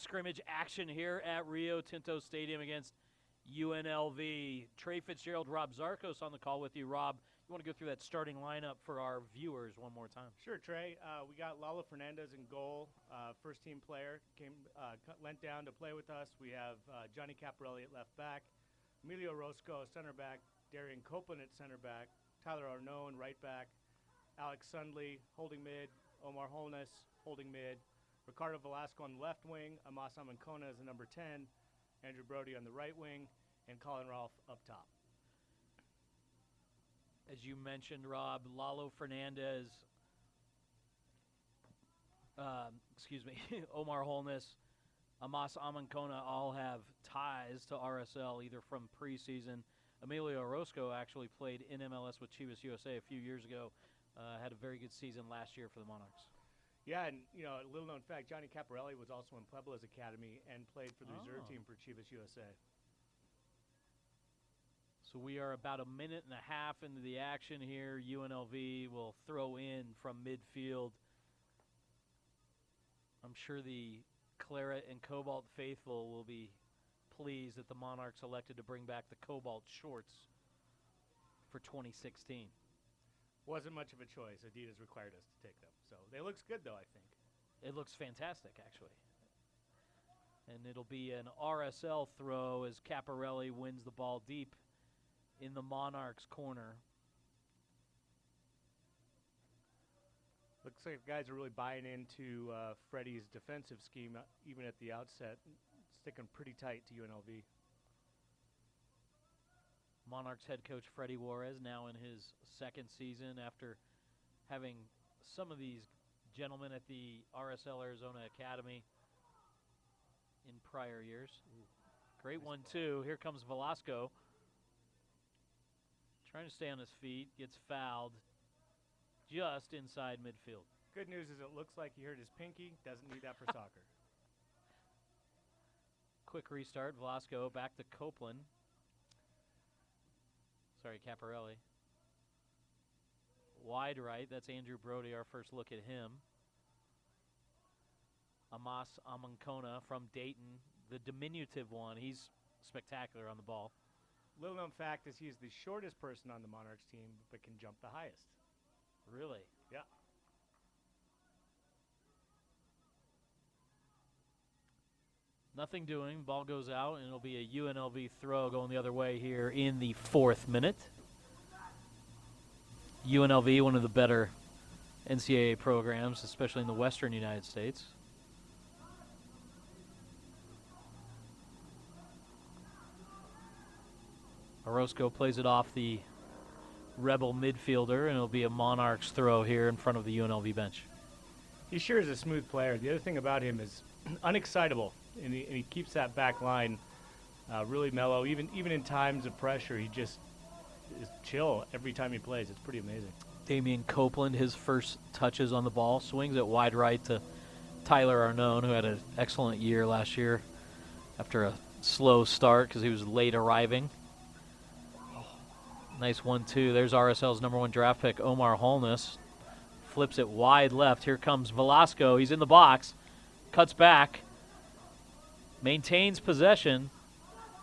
Scrimmage action here at Rio Tinto Stadium against UNLV. Trey Fitzgerald, Rob Zarkos on the call with you. Rob, you want to go through that starting lineup for our viewers one more time? Sure, Trey. We got Lalo Fernandez in goal, first-team player, lent down to play with us. We have Johnny Caparelli at left back, Emilio Roscoe, center back, Darian Copeland at center back, Tyler Arnone, right back, Alex Sundley, holding mid, Omar Holness, holding mid, Ricardo Velasco on the left wing, Amas Amancona as the number 10, Andrew Brody on the right wing, and Colin Rolfe up top. As you mentioned, Rob, Lalo Fernandez, Omar Holness, Amas Amancona all have ties to RSL, either from preseason. Emilio Orozco actually played in MLS with Chivas USA a few years ago. Had a very good season last year for the Monarchs. Yeah, and a little known fact, Johnny Caparelli was also in Puebla's academy and played for the reserve team for Chivas USA. So we are about a minute and a half into the action here. UNLV will throw in from midfield. I'm sure the Claret and Cobalt faithful will be pleased that the Monarchs elected to bring back the Cobalt shorts for 2016. Wasn't much of a choice. Adidas required us to take them. So they looks good, though, I think. It looks fantastic, actually. And it'll be an RSL throw as Caparelli wins the ball deep in the Monarchs' corner. Looks like guys are really buying into Freddie's defensive scheme, even at the outset, sticking pretty tight to UNLV. Monarchs head coach Freddie Juarez now in his second season after having some of these gentlemen at the RSL Arizona Academy in prior years. Great 1-2. Here comes Velasco. Trying to stay on his feet. Gets fouled just inside midfield. Good news is it looks like he hurt his pinky. Doesn't need that for soccer. Quick restart. Velasco back to Copeland. Sorry, Caparelli. Wide right, that's Andrew Brody, our first look at him. Amas Amancona from Dayton, the diminutive one. He's spectacular on the ball. Little known fact is he is the shortest person on the Monarchs team, but can jump the highest. Really? Yeah. Nothing doing. Ball goes out, and it'll be a UNLV throw going the other way here in the 4th minute. UNLV, one of the better NCAA programs, especially in the western United States. Orozco plays it off the Rebel midfielder, and it'll be a Monarchs throw here in front of the UNLV bench. He sure is a smooth player. The other thing about him is unexcitable, and he keeps that back line really mellow. Even in times of pressure, he just is chill every time he plays. It's pretty amazing. Damian Copeland, his first touches on the ball, swings it wide right to Tyler Arnone, who had an excellent year last year after a slow start because he was late arriving. Nice 1-2. There's RSL's number 1 draft pick, Omar Holness. Flips it wide left. Here comes Velasco. He's in the box. Cuts back. Maintains possession.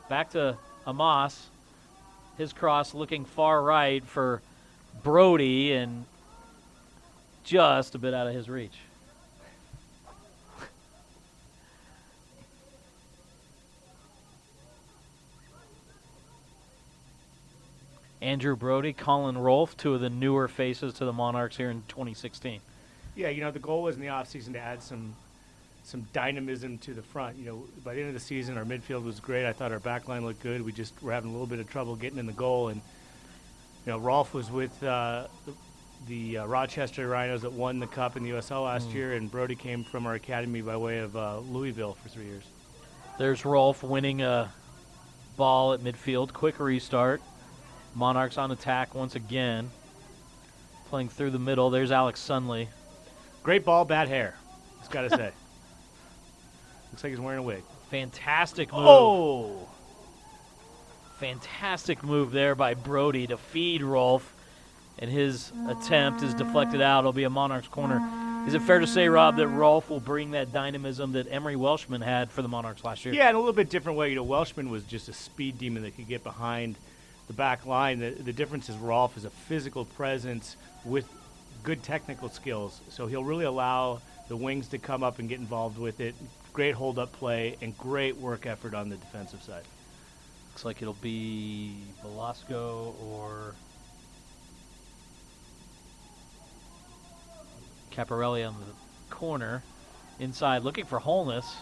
Back to Amas. His cross looking far right for Brody and just a bit out of his reach. Andrew Brody, Colin Rolfe, 2 of the newer faces to the Monarchs here in 2016. Yeah, the goal was in the offseason to add some dynamism to the front. By the end of the season, our midfield was great. I thought our back line looked good. We just were having a little bit of trouble getting in the goal. And, Rolfe was with the Rochester Rhinos that won the Cup in the USL last year, and Brody came from our academy by way of Louisville for 3 years. There's Rolfe winning a ball at midfield. Quick restart. Monarchs on attack once again. Playing through the middle. There's Alex Sundley. Great ball, bad hair. Just got to say. Looks like he's wearing a wig. Fantastic move. Oh! Fantastic move there by Brody to feed Rolfe. And his attempt is deflected out. It'll be a Monarchs corner. Is it fair to say, Rob, that Rolf will bring that dynamism that Emery Welshman had for the Monarchs last year? Yeah, in a little bit different way. Welshman was just a speed demon that could get behind the back line. The difference is Rolf is a physical presence with good technical skills. So he'll really allow the wings to come up and get involved with it. Great hold-up play and great work effort on the defensive side. Looks like it'll be Velasco or Caparelli on the corner. Inside, looking for wholeness.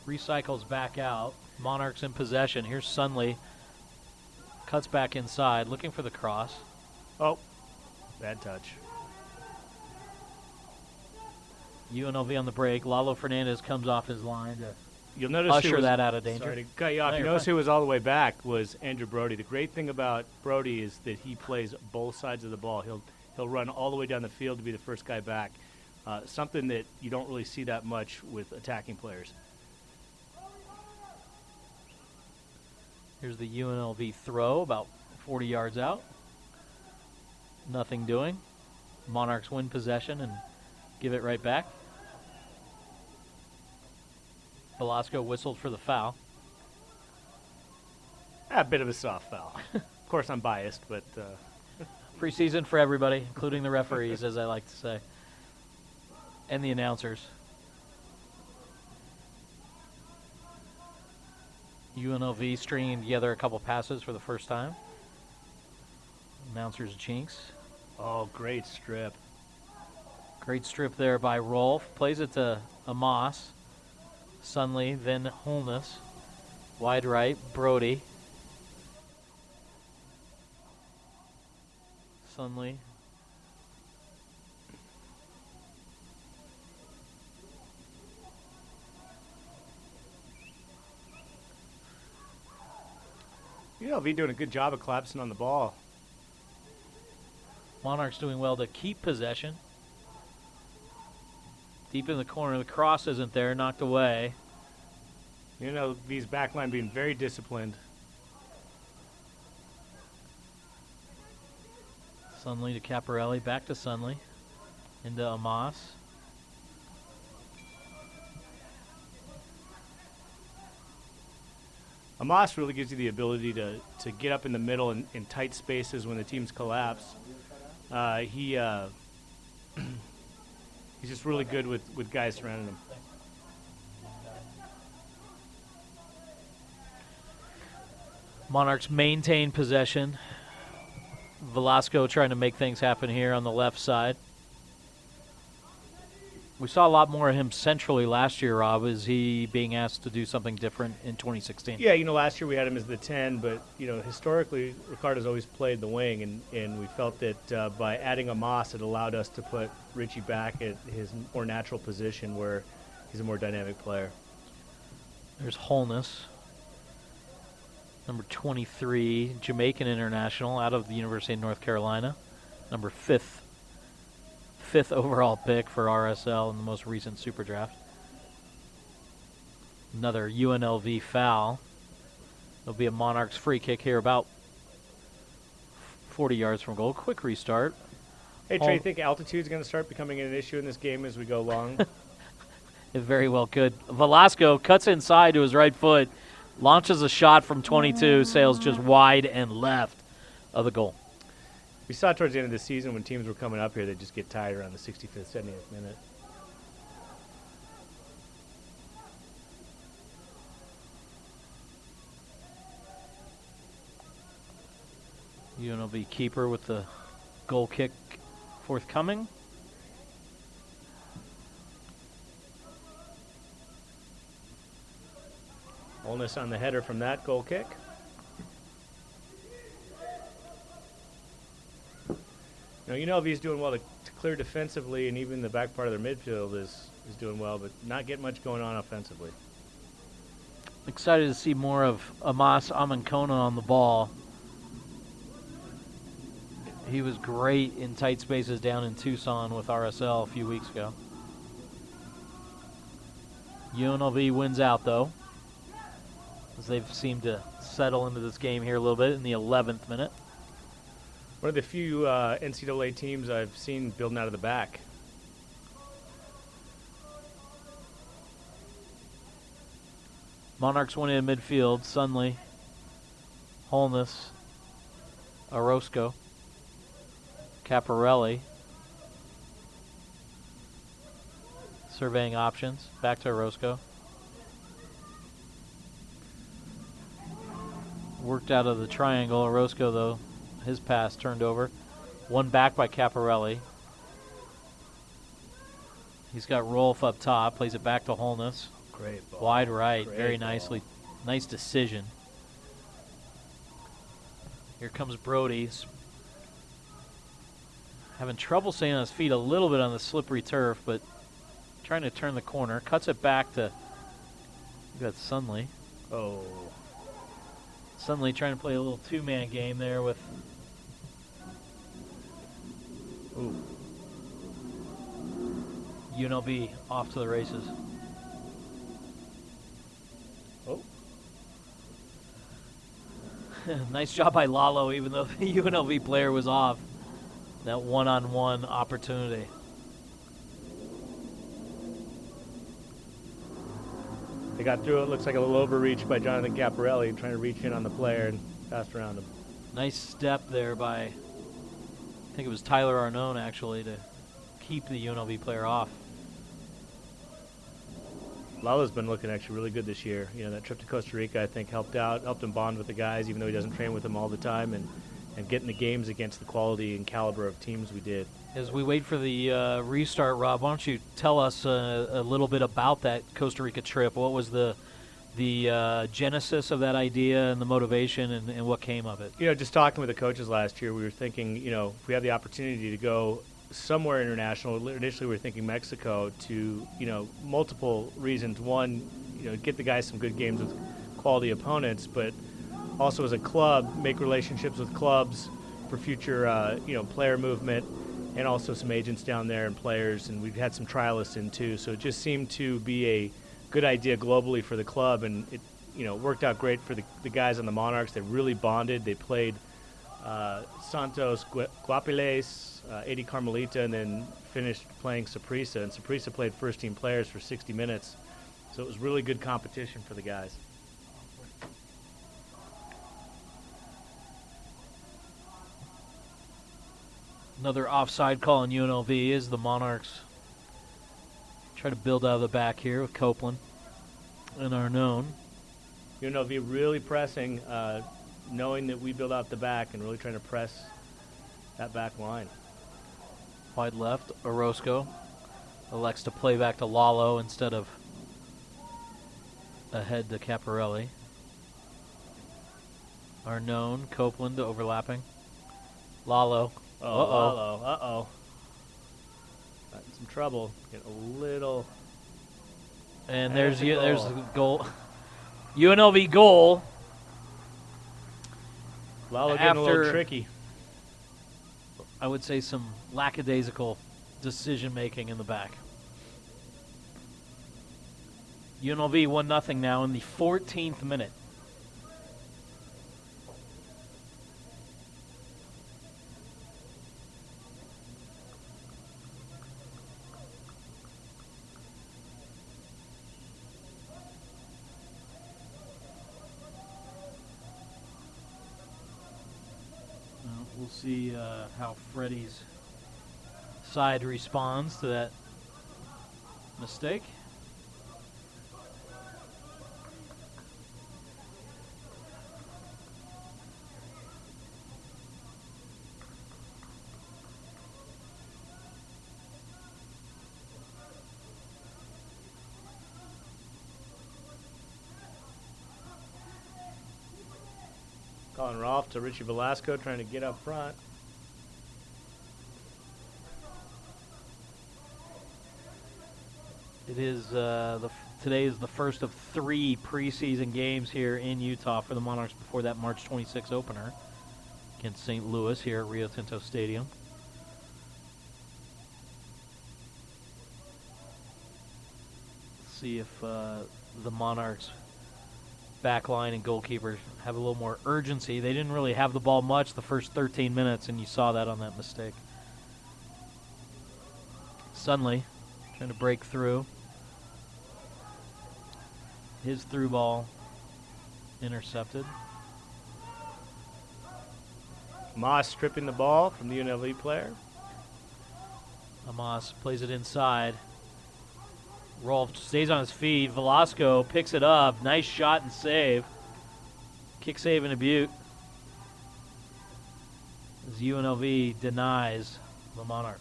Recycles back out. Monarchs in possession. Here's Sunley. Cuts back inside, looking for the cross. Oh, bad touch. UNLV on the break. Lalo Fernandez comes off his line to You'll notice usher that out of danger. Sorry to cut you off. No, You you're notice fine. who was all the way back was Andrew Brody. The great thing about Brody is that he plays both sides of the ball. He'll run all the way down the field to be the first guy back. Something that you don't really see that much with attacking players. Here's the UNLV throw, about 40 yards out. Nothing doing. Monarchs win possession and give it right back. Velasco whistled for the foul. A bit of a soft foul. Of course, I'm biased, but Preseason for everybody, including the referees, as I like to say, and the announcers. UNLV stringing together a couple passes for the first time. Announcers jinx. oh, great strip. Great strip there by Rolf. Plays it to Amos. Sunley, then Holness. Wide right, Brody. Sunley. UNLV doing a good job of collapsing on the ball. Monarchs doing well to keep possession. Deep in the corner, the cross isn't there, knocked away. UNLV's back line being very disciplined. Sunley to Caparelli, back to Sunley. Into Amos. Amos really gives you the ability to get up in the middle in tight spaces when the teams collapse. He's just really good with guys surrounding him. Monarchs maintain possession. Velasco trying to make things happen here on the left side. We saw a lot more of him centrally last year, Rob. Is he being asked to do something different in 2016? Yeah, last year we had him as the 10, but, historically Ricardo's always played the wing, and we felt that by adding Amos, it allowed us to put Richie back at his more natural position where he's a more dynamic player. There's Holness. Number 23, Jamaican international out of the University of North Carolina. Number fifth overall pick for RSL in the most recent Super Draft. Another UNLV foul. There'll be a Monarchs free kick here about 40 yards from goal. Quick restart. Hey, Trey, you think altitude's going to start becoming an issue in this game as we go along? It very well could. Velasco cuts inside to his right foot, launches a shot from 22, sails just wide and left of the goal. We saw towards the end of the season when teams were coming up here, they'd just get tired around the 65th, 70th minute. UNLV keeper with the goal kick forthcoming. Holness on the header from that goal kick. UNLV is doing well to clear defensively, and even the back part of their midfield is doing well, but not getting much going on offensively. Excited to see more of Amos Amankona on the ball. He was great in tight spaces down in Tucson with RSL a few weeks ago. UNLV wins out, though, as they've seemed to settle into this game here a little bit in the 11th minute. One of the few NCAA teams I've seen building out of the back. Monarchs went in midfield. Sunley, Holness, Orozco, Caparelli. Surveying options. Back to Orozco. Worked out of the triangle. Orozco, though, his pass turned over. One back by Caparelli. He's got Rolf up top. Plays it back to Holness. Great ball. Wide right. Great Very ball. nicely. Nice decision. Here comes Brody. Having trouble staying on his feet a little bit on the slippery turf, but trying to turn the corner. Cuts it back to, you got Sunley. Oh. Sunley trying to play a little two-man game there with, Ooh. UNLV off to the races. Oh. Nice job by Lalo, even though the UNLV player was off. That one-on-one opportunity. They got through it. Looks like a little overreach by Jonathan Caparelli, trying to reach in on the player and passed around him. Nice step there by, I think it was Tyler Arnone, actually, to keep the UNLV player off. Lala's been looking actually really good this year. You know, that trip to Costa Rica, I think, helped him bond with the guys, even though he doesn't train with them all the time, and get in the games against the quality and caliber of teams we did. As we wait for the restart, Rob, why don't you tell us a little bit about that Costa Rica trip? What was the genesis of that idea and the motivation, and what came of it? You know, just talking with the coaches last year, we were thinking, you know, if we had the opportunity to go somewhere international, initially we were thinking Mexico, to, you know, multiple reasons. One, you know, get the guys some good games with quality opponents, but also as a club, make relationships with clubs for future, you know, player movement, and also some agents down there and players, and we've had some trialists in too. So it just seemed to be a good idea globally for the club, and it, you know, worked out great for the guys on the Monarchs. They really bonded. They played Santos Guapiles, AD Carmelita, and then finished playing Saprissa. And Saprissa played first-team players for 60 minutes. So it was really good competition for the guys. Another offside call on UNLV is the Monarchs try to build out of the back here with Copeland and Arnone. UNLV really pressing, knowing that we build out the back and really trying to press that back line. Wide left, Orozco elects to play back to Lalo instead of ahead to Caparelli. Arnone, Copeland overlapping. Lalo. Lalo, got in some trouble. Get a little. And there's the goal. UNLV goal. Lalo getting a little tricky. I would say some lackadaisical decision making in the back. UNLV 1-0 now in the 14th minute. We'll see how Freddie's side responds to that mistake. Calling Rolf to Richie Velasco, trying to get up front. It is today is the first of 3 preseason games here in Utah for the Monarchs before that March 26 opener against St. Louis here at Rio Tinto Stadium. Let's see if the Monarchs back line and goalkeepers have a little more urgency. They didn't really have the ball much the first 13 minutes, and you saw that on that mistake. Sunley trying to break through. His through ball intercepted. Moss stripping the ball from the UNLV player. Amos plays it inside. Rolf stays on his feet. Velasco picks it up. Nice shot and save. Kick save and a butte. As UNLV denies the Monarchs.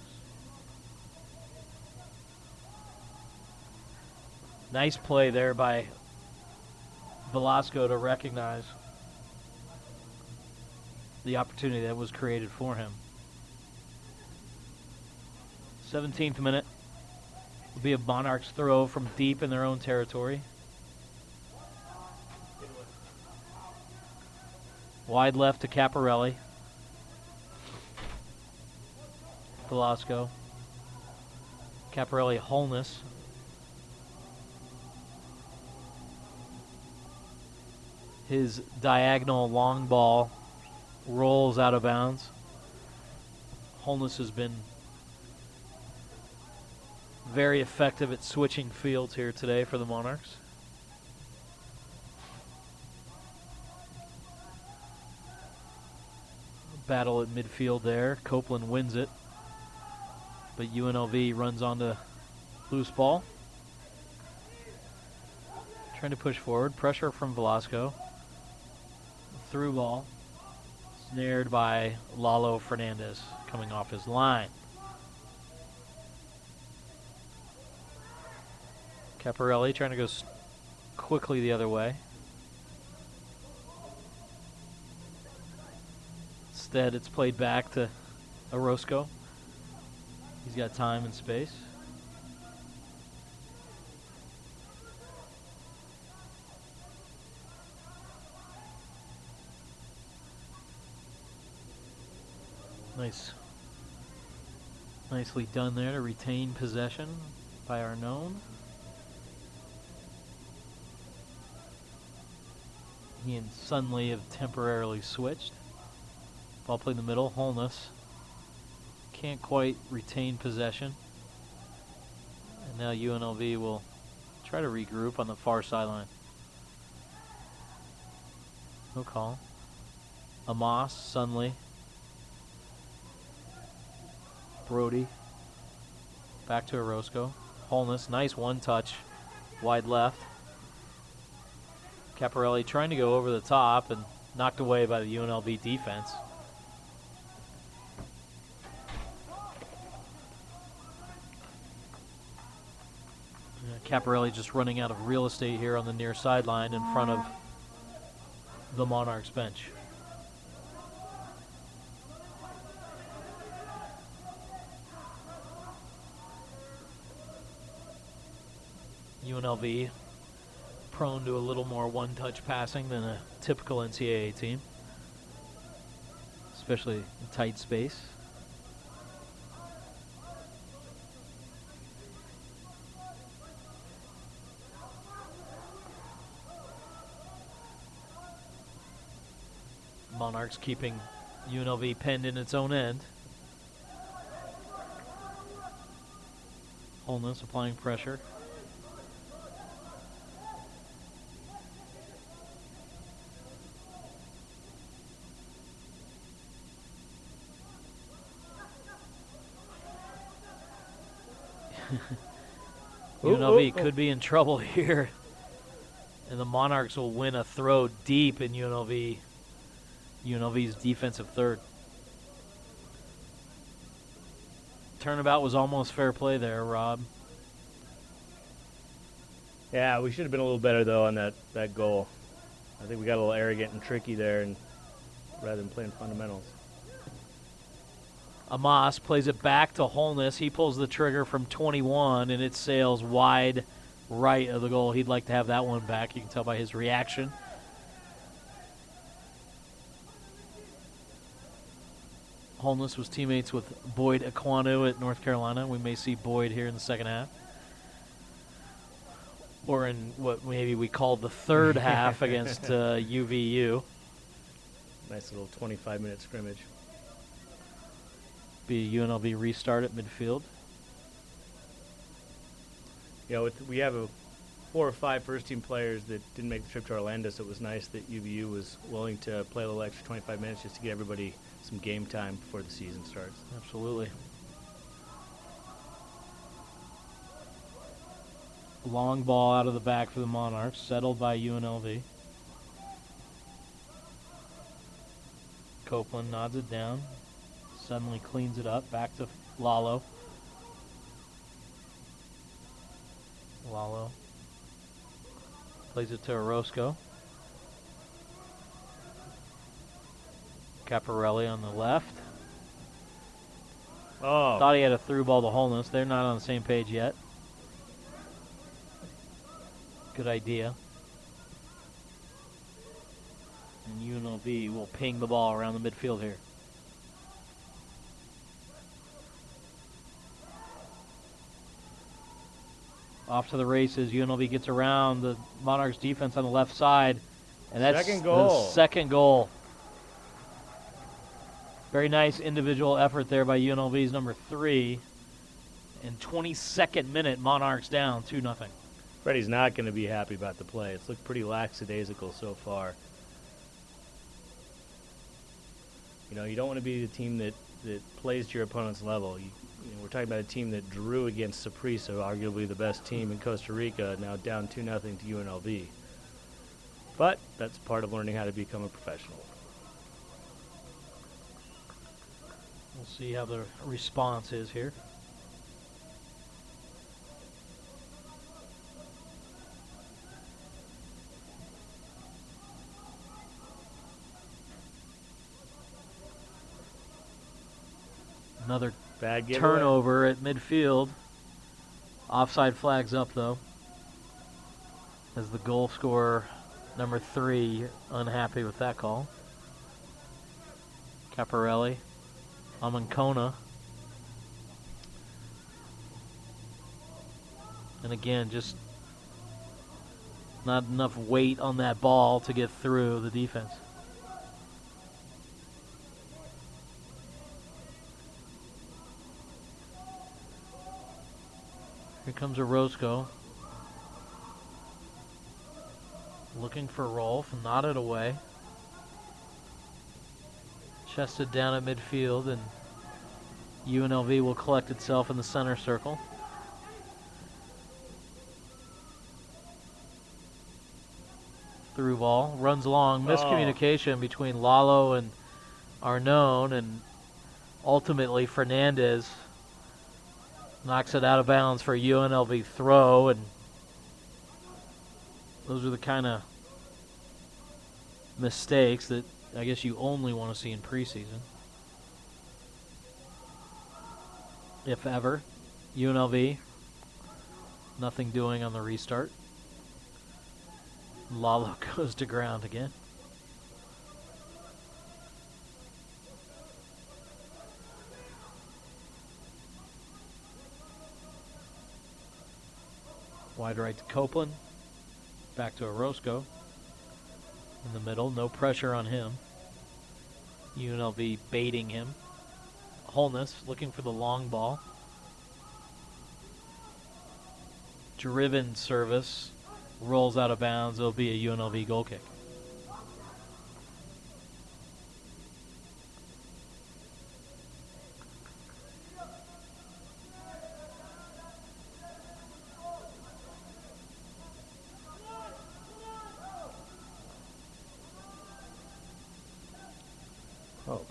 Nice play there by Velasco to recognize the opportunity that was created for him. 17th minute will be a Monarchs throw from deep in their own territory. Wide left to Caparelli. Velasco. Caparelli, Holness. His diagonal long ball rolls out of bounds. Holness has been very effective at switching fields here today for the Monarchs. Battle at midfield there. Copeland wins it, but UNLV runs onto loose ball. Trying to push forward. Pressure from Velasco. Through ball. Snared by Lalo Fernandez coming off his line. Caparelli trying to go quickly the other way. Instead, it's played back to Orozco. He's got time and space. Nicely done there to retain possession by Arnone. He and Sunley have temporarily switched. Ball played in the middle. Holness can't quite retain possession. And now UNLV will try to regroup on the far sideline. No call. Amos, Sunley. Brody. Back to Orozco. Holness, nice one touch. Wide left. Caparelli trying to go over the top and knocked away by the UNLV defense. Caparelli just running out of real estate here on the near sideline in front of the Monarchs bench. UNLV prone to a little more one-touch passing than a typical NCAA team, especially in tight space. Monarchs keeping UNLV pinned in its own end. Holness applying pressure. UNLV could be in trouble here, and the Monarchs will win a throw deep in UNLV's defensive third. Turnabout was almost fair play there, Rob. Yeah, we should have been a little better, though, on that goal. I think we got a little arrogant and tricky there, and rather than playing fundamentals. Amos plays it back to Holness. He pulls the trigger from 21, and it sails wide right of the goal. He'd like to have that one back. You can tell by his reaction. Holness was teammates with Boyd Aquanu at North Carolina. We may see Boyd here in the second half. Or in what maybe we called the third half against UVU. Nice little 25-minute scrimmage. Be a UNLV restart at midfield. You know, we have a 4 or 5 first-team players that didn't make the trip to Orlando, so it was nice that UVU was willing to play a little extra 25 minutes just to get everybody some game time before the season starts. Absolutely. Long ball out of the back for the Monarchs, settled by UNLV. Copeland nods it down, suddenly cleans it up, back to Lalo. Lalo plays it to Orozco. Caparelli on the left. Oh, Thought he had a through ball to Holness. They're not on the same page yet. Good idea. And UNLV will ping the ball around the midfield here. Off to the races. UNLV gets around the Monarchs defense on the left side. And that's Second goal. the second goal. Very nice individual effort there by UNLV's number 3. And 22nd minute, Monarchs down 2-0. Freddie's not going to be happy about the play. It's looked pretty lackadaisical so far. You know, you don't want to be the team that plays to your opponent's level. We're talking about a team that drew against Saprissa, arguably the best team in Costa Rica, now down 2-0 to UNLV. But that's part of learning how to become a professional. We'll see how the response is here. Another Bad giveaway. turnover at midfield. Offside flags up, though, as the goal scorer, number 3, unhappy with that call. Caparelli. Amancona. And again, just not enough weight on that ball to get through the defense. Here comes Orozco. Looking for Rolf, nodded away. Chested down at midfield, and UNLV will collect itself in the center circle. Through ball, runs long, miscommunication between Lalo and Arnone, and ultimately Fernandez knocks it out of bounds for a UNLV throw, and those are the kind of mistakes that I guess you only want to see in preseason. If ever. UNLV, nothing doing on the restart. Lalo goes to ground again. Wide right to Copeland. Back to Orozco. In the middle, no pressure on him. UNLV baiting him. Holness looking for the long ball. Driven service. Rolls out of bounds. It'll be a UNLV goal kick.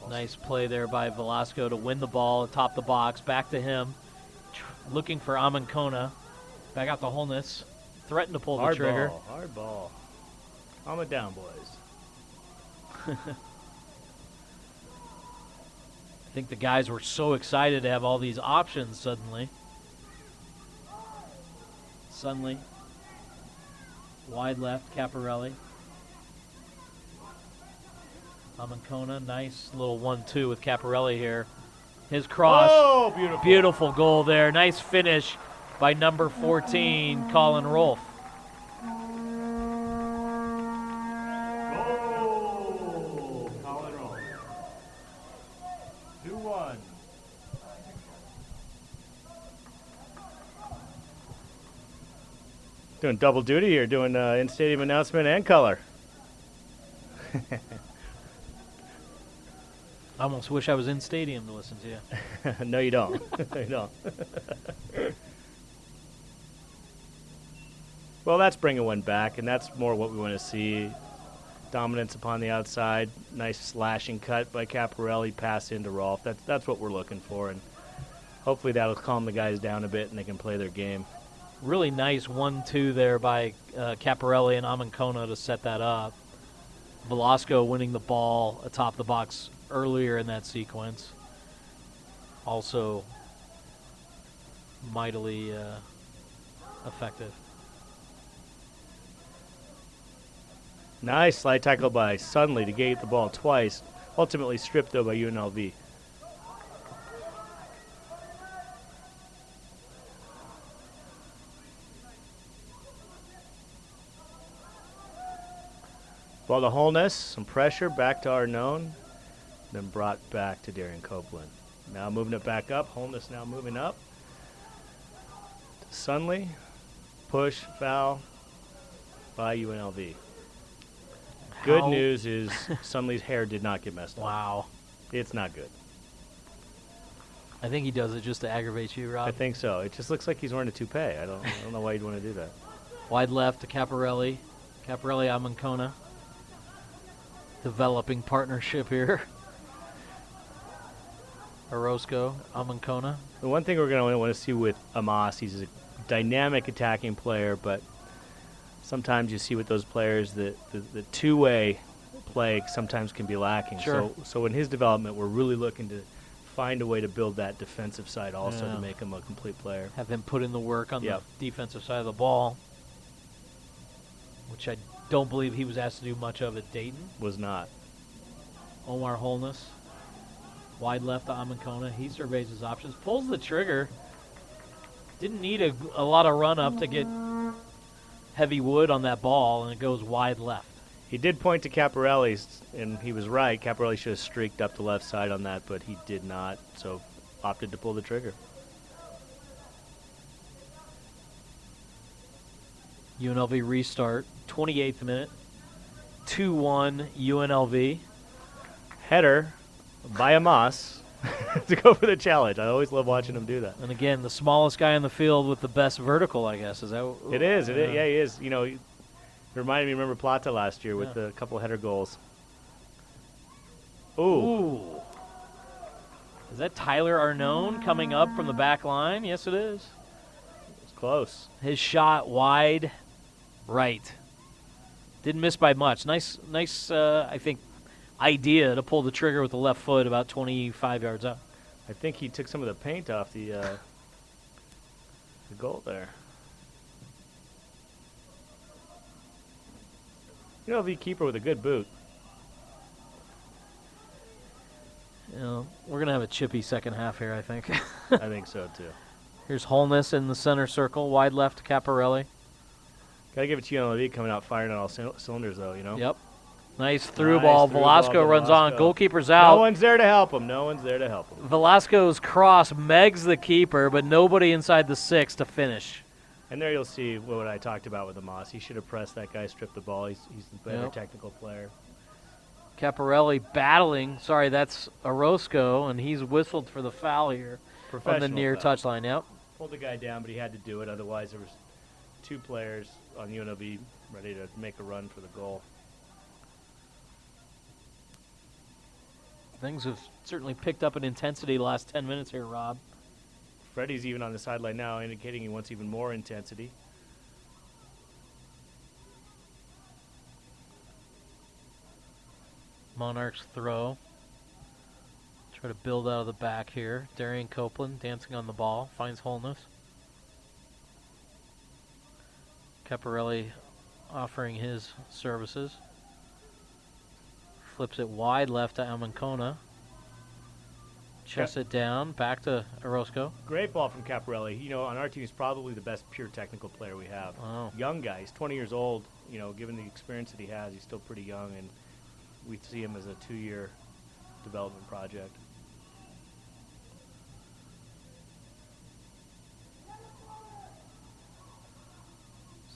Nice play there by Velasco to win the ball atop the box. Back to him. Looking for Amancona. Back out to Holness. Threatened to pull the trigger. Hard ball. Calm it down, boys. I think the guys were so excited to have all these options suddenly. Wide left, Caparelli. Amancona, nice little 1-2 with Caparelli here. His cross. Oh, beautiful. Beautiful goal there. Nice finish by number 14, Colin Rolfe. Goal, Colin Rolfe. 2-1. Doing double duty here, doing in-stadium announcement and color. I almost wish I was in stadium to listen to you. No, you don't. No, you don't. Well, that's bringing one back, and that's more what we want to see. Dominance upon the outside, nice slashing cut by Caparelli, pass into Rolf. That's what we're looking for, and hopefully that'll calm the guys down a bit and they can play their game. Really nice 1-2 there by Caparelli and Amancona to set that up. Velasco winning the ball atop the box earlier in that sequence. Also mightily effective. Nice slide tackle by Sunley to get the ball twice. Ultimately stripped, though, by UNLV. Ball to Holness, some pressure, back to Arnone, then brought back to Darian Copeland. Now moving it back up, Holness now moving up. To Sunley, push, foul by UNLV. Good news is Sunley's hair did not get messed up. Wow. It's not good. I think he does it just to aggravate you, Rob. I think so. It just looks like he's wearing a toupee. I don't know why you'd want to do that. Wide left to Caparelli. Caparelli, Amancona. Developing partnership here. Orozco, Amancona. The one thing we're going to want to see with Amos, he's a dynamic attacking player, but sometimes you see with those players that the two-way play sometimes can be lacking. Sure. So in his development, we're really looking to find a way to build that defensive side also Yeah. to make him a complete player. Have him put in the work on Yep. the defensive side of the ball, which I don't believe he was asked to do much of at Dayton. Was not. Omar Holness, wide left to Amancona. He surveys his options, pulls the trigger. Didn't need a lot of run up to get heavy wood on that ball, and it goes wide left. He did point to Caparelli, and he was right. Caparelli should have streaked up the left side on that, but he did not, so opted to pull the trigger. UNLV restart, 28th minute, 2-1 UNLV. Header by Amos to go for the challenge. I always love watching him do that. And again, the smallest guy in the field with the best vertical, I guess. Is that? It is. Yeah, he is. You know, he reminded me, remember Plata last year with a couple header goals. Ooh. Is that Tyler Arnone coming up from the back line? Yes, it is. It's close. His shot wide right. Didn't miss by much. Nice, I think, idea to pull the trigger with the left foot about 25 yards up. I think he took some of the paint off the goal there. UNLV keeper with a good boot. You know, we're going to have a chippy second half here, I think. I think so, too. Here's Holness in the center circle, wide left to Caparelli. Got to give it to UNLV coming out firing on all cylinders, though, you know? Yep. Nice through Nice ball. through Velasco ball to runs on. Velasco. Goalkeeper's out. No one's there to help him. Velasco's cross megs the keeper, but nobody inside the 6 to finish. And there you'll see what I talked about with Amos. He should have pressed that guy, stripped the ball. He's the better Yep. technical player. Caparelli battling. Sorry, that's Orozco, and he's whistled for the foul here on the Professional near foul. touchline. Yep. Pulled the guy down, but he had to do it. Otherwise, there was two players on UNLV ready to make a run for the goal. Things have certainly picked up in intensity the last 10 minutes here, Rob. Freddie's even on the sideline now, indicating he wants even more intensity. Monarchs throw. Try to build out of the back here. Darian Copeland dancing on the ball. Finds Holness. Caparelli offering his services. Flips it wide left to Amancona. Chests it down. Back to Orozco. Great ball from Caparelli. You know, on our team, he's probably the best pure technical player we have. Oh. Young guy. He's 20 years old. You know, given the experience that he has, he's still pretty young, and we see him as a 2-year development project.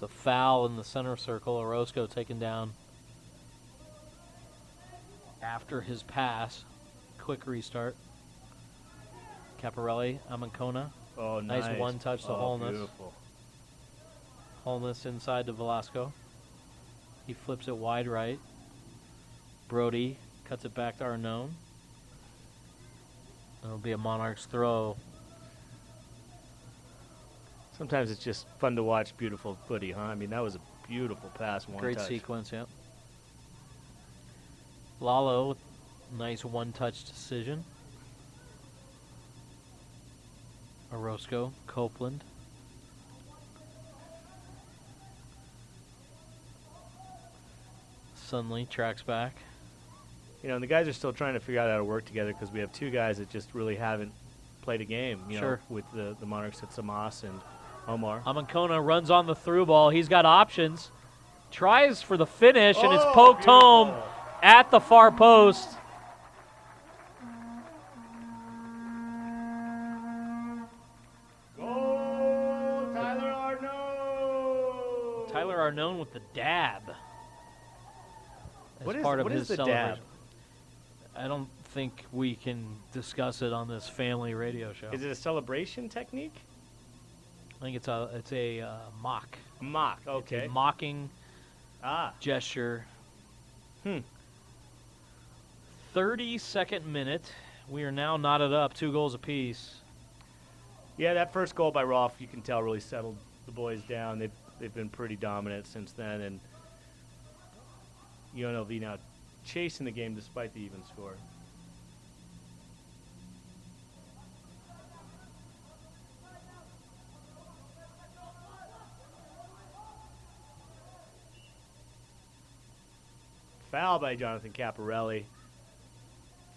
It's a foul in the center circle. Orozco taken down after his pass. Quick restart. Caparelli, Amancona. Oh, Nice one touch to Holness. Beautiful. Holness inside to Velasco. He flips it wide right. Brody cuts it back to Arnone. It'll be a Monarchs throw. Sometimes it's just fun to watch beautiful footy, huh? I mean, that was a beautiful pass, one Great touch. sequence, yeah. Lalo, nice one-touch decision. Orozco, Copeland. Sunley tracks back. You know, and the guys are still trying to figure out how to work together because we have two guys that just really haven't played a game, you know, with the Monarchs. It's Samas and Omar. Amancona runs on the through ball. He's got options. Tries for the finish, and it's poked home at the far post. Goal, Tyler Arnone! Tyler Arnone with the dab. As part of his the celebration. dab? I don't think we can discuss it on this family radio show. Is it a celebration technique? I think it's a mock. A mock, okay. It's a mocking Ah. gesture. 32nd minute. We are now knotted up, 2 goals apiece. Yeah, that first goal by Rolf, you can tell, really settled the boys down. They've been pretty dominant since then, and UNLV now chasing the game despite the even score. Foul by Jonathan Caparelli.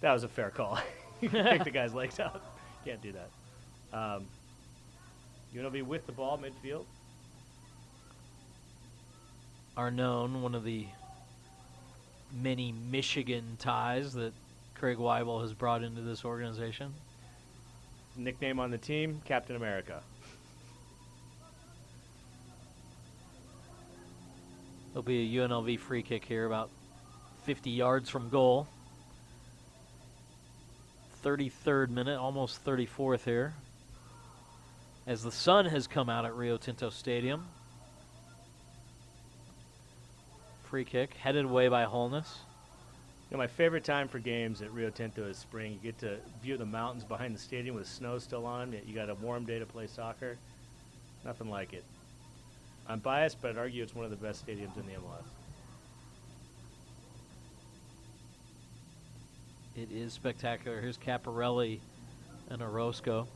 That was a fair call. You can kick the guy's legs out. Can't do that. UNLV with the ball midfield. Arnone, one of the many Michigan ties that Craig Weibel has brought into this organization. Nickname on the team, Captain America. There'll be a UNLV free kick here, about 50 yards from goal. 33rd minute, almost 34th here, as the sun has come out at Rio Tinto Stadium. Free kick, headed away by Holness. You know, my favorite time for games at Rio Tinto is spring. You get to view the mountains behind the stadium with snow still on. You got a warm day to play soccer. Nothing like it. I'm biased, but I'd argue it's one of the best stadiums in the MLS. It is spectacular. Here's Caparelli and Orozco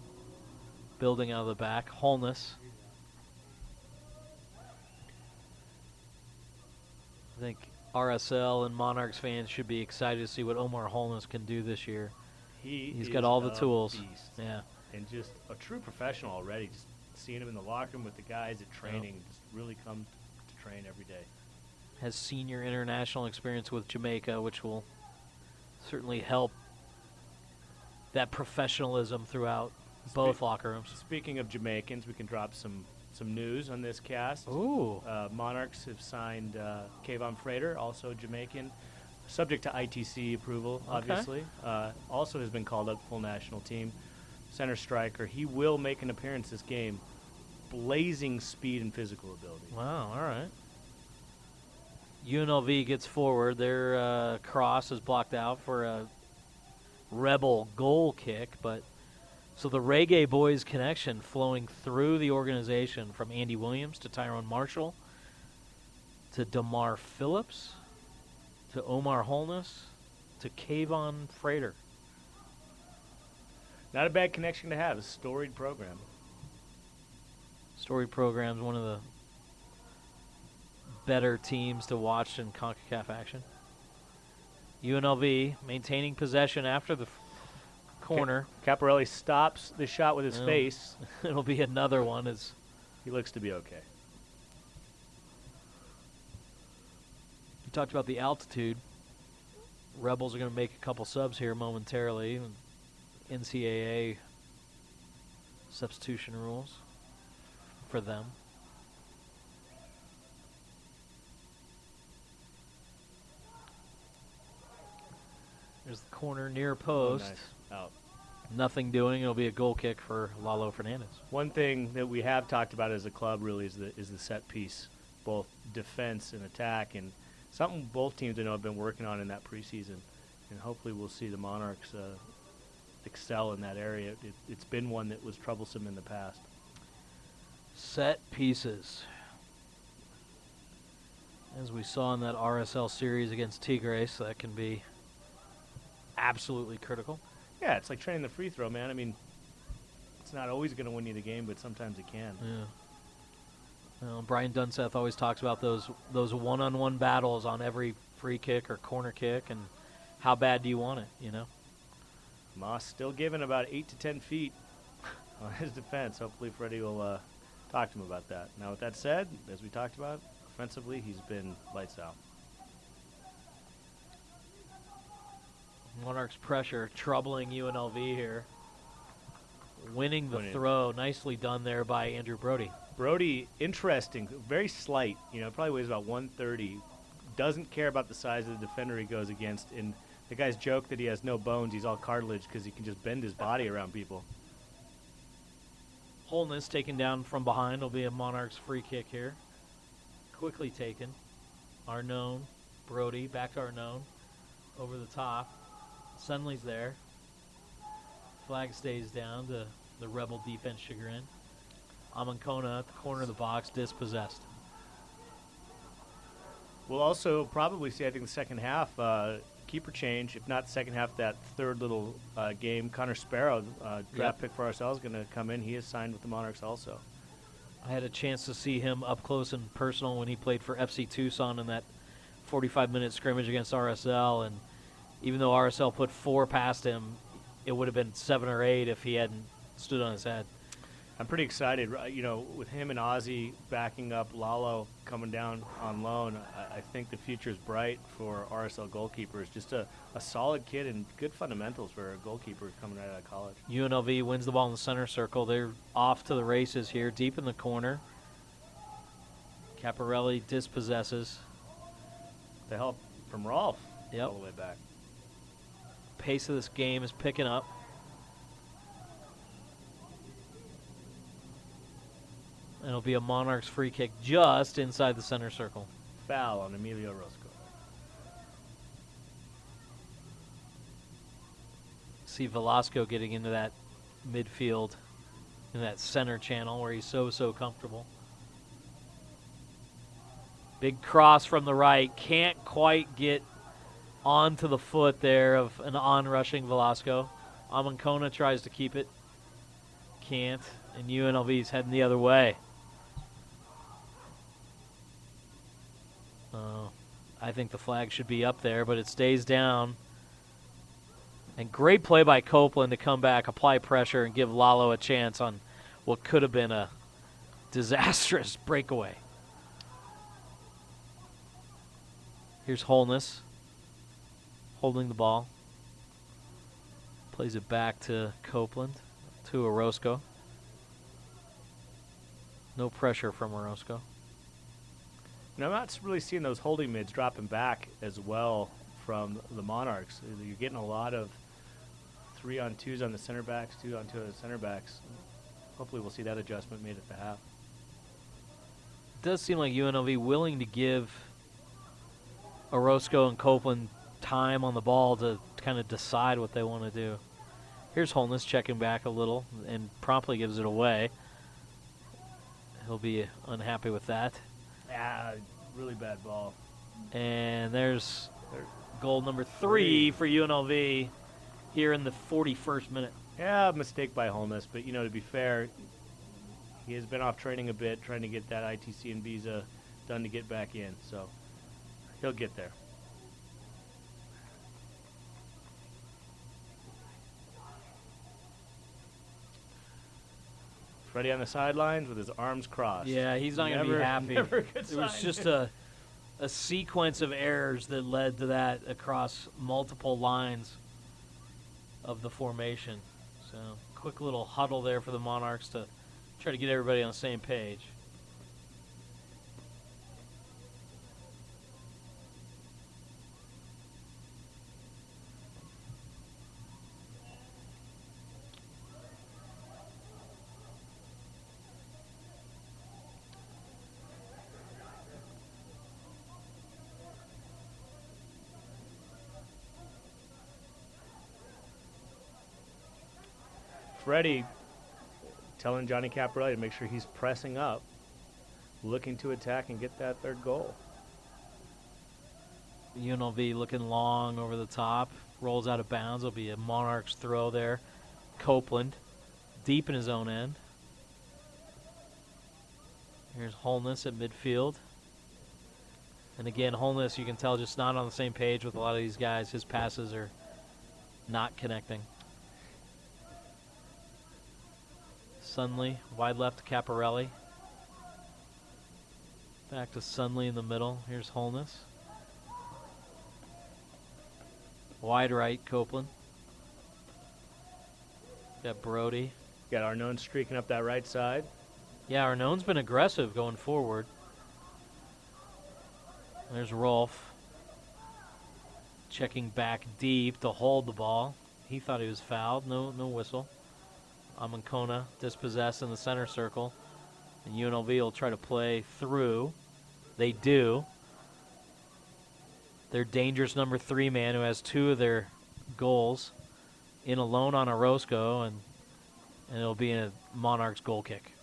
building out of the back. Holness. I think RSL and Monarchs fans should be excited to see what Omar Holness can do this year. He's got all the tools. Beast. Yeah. And just a true professional already. Just seeing him in the locker room with the guys at training, just really come to train every day. Has senior international experience with Jamaica, which will certainly help that professionalism throughout both locker rooms. Speaking of Jamaicans, we can drop some news on this cast. Ooh. Monarchs have signed Kayvon Frater, also Jamaican, subject to ITC approval, obviously. Also has been called up full national team. Center striker. He will make an appearance this game. Blazing speed and physical ability. Wow, all right. UNLV gets forward. Their cross is blocked out for a Rebel goal kick, but so the Reggae Boys connection flowing through the organization from Andy Williams to Tyrone Marshall to DeMar Phillips to Omar Holness to Kayvon Frater. Not a bad connection to have. A storied program. Storied program's one of the better teams to watch in CONCACAF action. UNLV maintaining possession after the corner. Caparelli stops the shot with his face. It'll be another one as he looks to be okay. We talked about the altitude. Rebels are going to make a couple subs here momentarily. NCAA substitution rules for them. There's the corner near post. Oh, nice. Out. Nothing doing. It'll be a goal kick for Lalo Fernandez. One thing that we have talked about as a club really is the set piece, both defense and attack, and something both teams I know have been working on in that preseason. And hopefully we'll see the Monarchs excel in that area. It's been one that was troublesome in the past. Set pieces. As we saw in that RSL series against Tigres, that can be absolutely critical. Yeah, it's like training the free throw, man. I mean, it's not always going to win you the game, but sometimes it can. Yeah. Well, Brian Dunseth always talks about those one-on-one battles on every free kick or corner kick, and how bad do you want it, you know? Moss still giving about 8 to 10 feet on his defense. Hopefully Freddie will talk to him about that. Now, with that said, as we talked about, offensively, he's been lights out. Monarchs pressure troubling UNLV here. Winning the throw. Nicely done there by Andrew Brody. Brody, interesting, very slight, probably weighs about 130. Doesn't care about the size of the defender he goes against. And the guys joke that he has no bones. He's all cartilage because he can just bend his body around people. Holness taken down from behind. Will be a Monarchs free kick here. Quickly taken. Arnone, Brody, back to Arnone. Over the top. Sunley's there. Flag stays down to the Rebel defense chagrin. Amankona at the corner of the box, dispossessed. We'll also probably see, I think, the second half, keeper change. If not second half, that third little game, Connor Sparrow, draft pick for ourselves, going to come in. He is signed with the Monarchs also. I had a chance to see him up close and personal when he played for FC Tucson in that 45-minute scrimmage against RSL, and even though RSL put 4 past him, it would have been 7 or 8 if he hadn't stood on his head. I'm pretty excited, with him and Ozzy backing up Lalo coming down on loan. I think the future is bright for RSL goalkeepers. Just a solid kid and good fundamentals for a goalkeeper coming right out of college. UNLV wins the ball in the center circle. They're off to the races here, deep in the corner. Caparelli dispossesses. The help from Rolf Yep. all the way back. Pace of this game is picking up. And it'll be a Monarchs free kick just inside the center circle. Foul on Emilio Roscoe. See Velasco getting into that midfield, in that center channel where he's so comfortable. Big cross from the right. Can't quite get onto the foot there of an on-rushing Velasco. Amankona tries to keep it. Can't. And UNLV's heading the other way. I think the flag should be up there, but it stays down. And great play by Copeland to come back, apply pressure, and give Lalo a chance on what could have been a disastrous breakaway. Here's Holness holding the ball. Plays it back to Copeland, to Orozco. No pressure from Orozco. I'm not really seeing those holding mids dropping back as well from the Monarchs. You're getting a lot of 3-on-2s on the center backs, 2-on-2 on the center backs. Hopefully we'll see that adjustment made at the half. It does seem like UNLV willing to give Orozco and Copeland time on the ball to kind of decide what they want to do. Here's Holness checking back a little and promptly gives it away. He'll be unhappy with that. Yeah, really bad ball. And there's goal number 3 for UNLV here in the 41st minute. Yeah, mistake by Holness, but to be fair, he has been off training a bit, trying to get that ITC and visa done to get back in, so he'll get there. Freddie on the sidelines with his arms crossed. Yeah, he's not going to be happy. Never a good It was sign. just a sequence of errors that led to that across multiple lines of the formation. So, quick little huddle there for the Monarchs to try to get everybody on the same page. Freddie telling Johnny Caparelli to make sure he's pressing up, looking to attack and get that third goal. UNLV looking long over the top, rolls out of bounds. There'll be a Monarchs throw there. Copeland deep in his own end. Here's Holness at midfield. And again, Holness, you can tell, just not on the same page with a lot of these guys. His passes are not connecting. Sunley, wide left to Caparelli. Back to Sunley in the middle. Here's Holness. Wide right, Copeland. Got Brody. Got Arnone streaking up that right side. Yeah, Arnone's been aggressive going forward. There's Rolf. Checking back deep to hold the ball. He thought he was fouled. No whistle. Amankona dispossessed in the center circle. And UNLV will try to play through. They do. Their dangerous number 3 man who has 2 of their goals in alone on Orozco, and it'll be a Monarchs goal kick.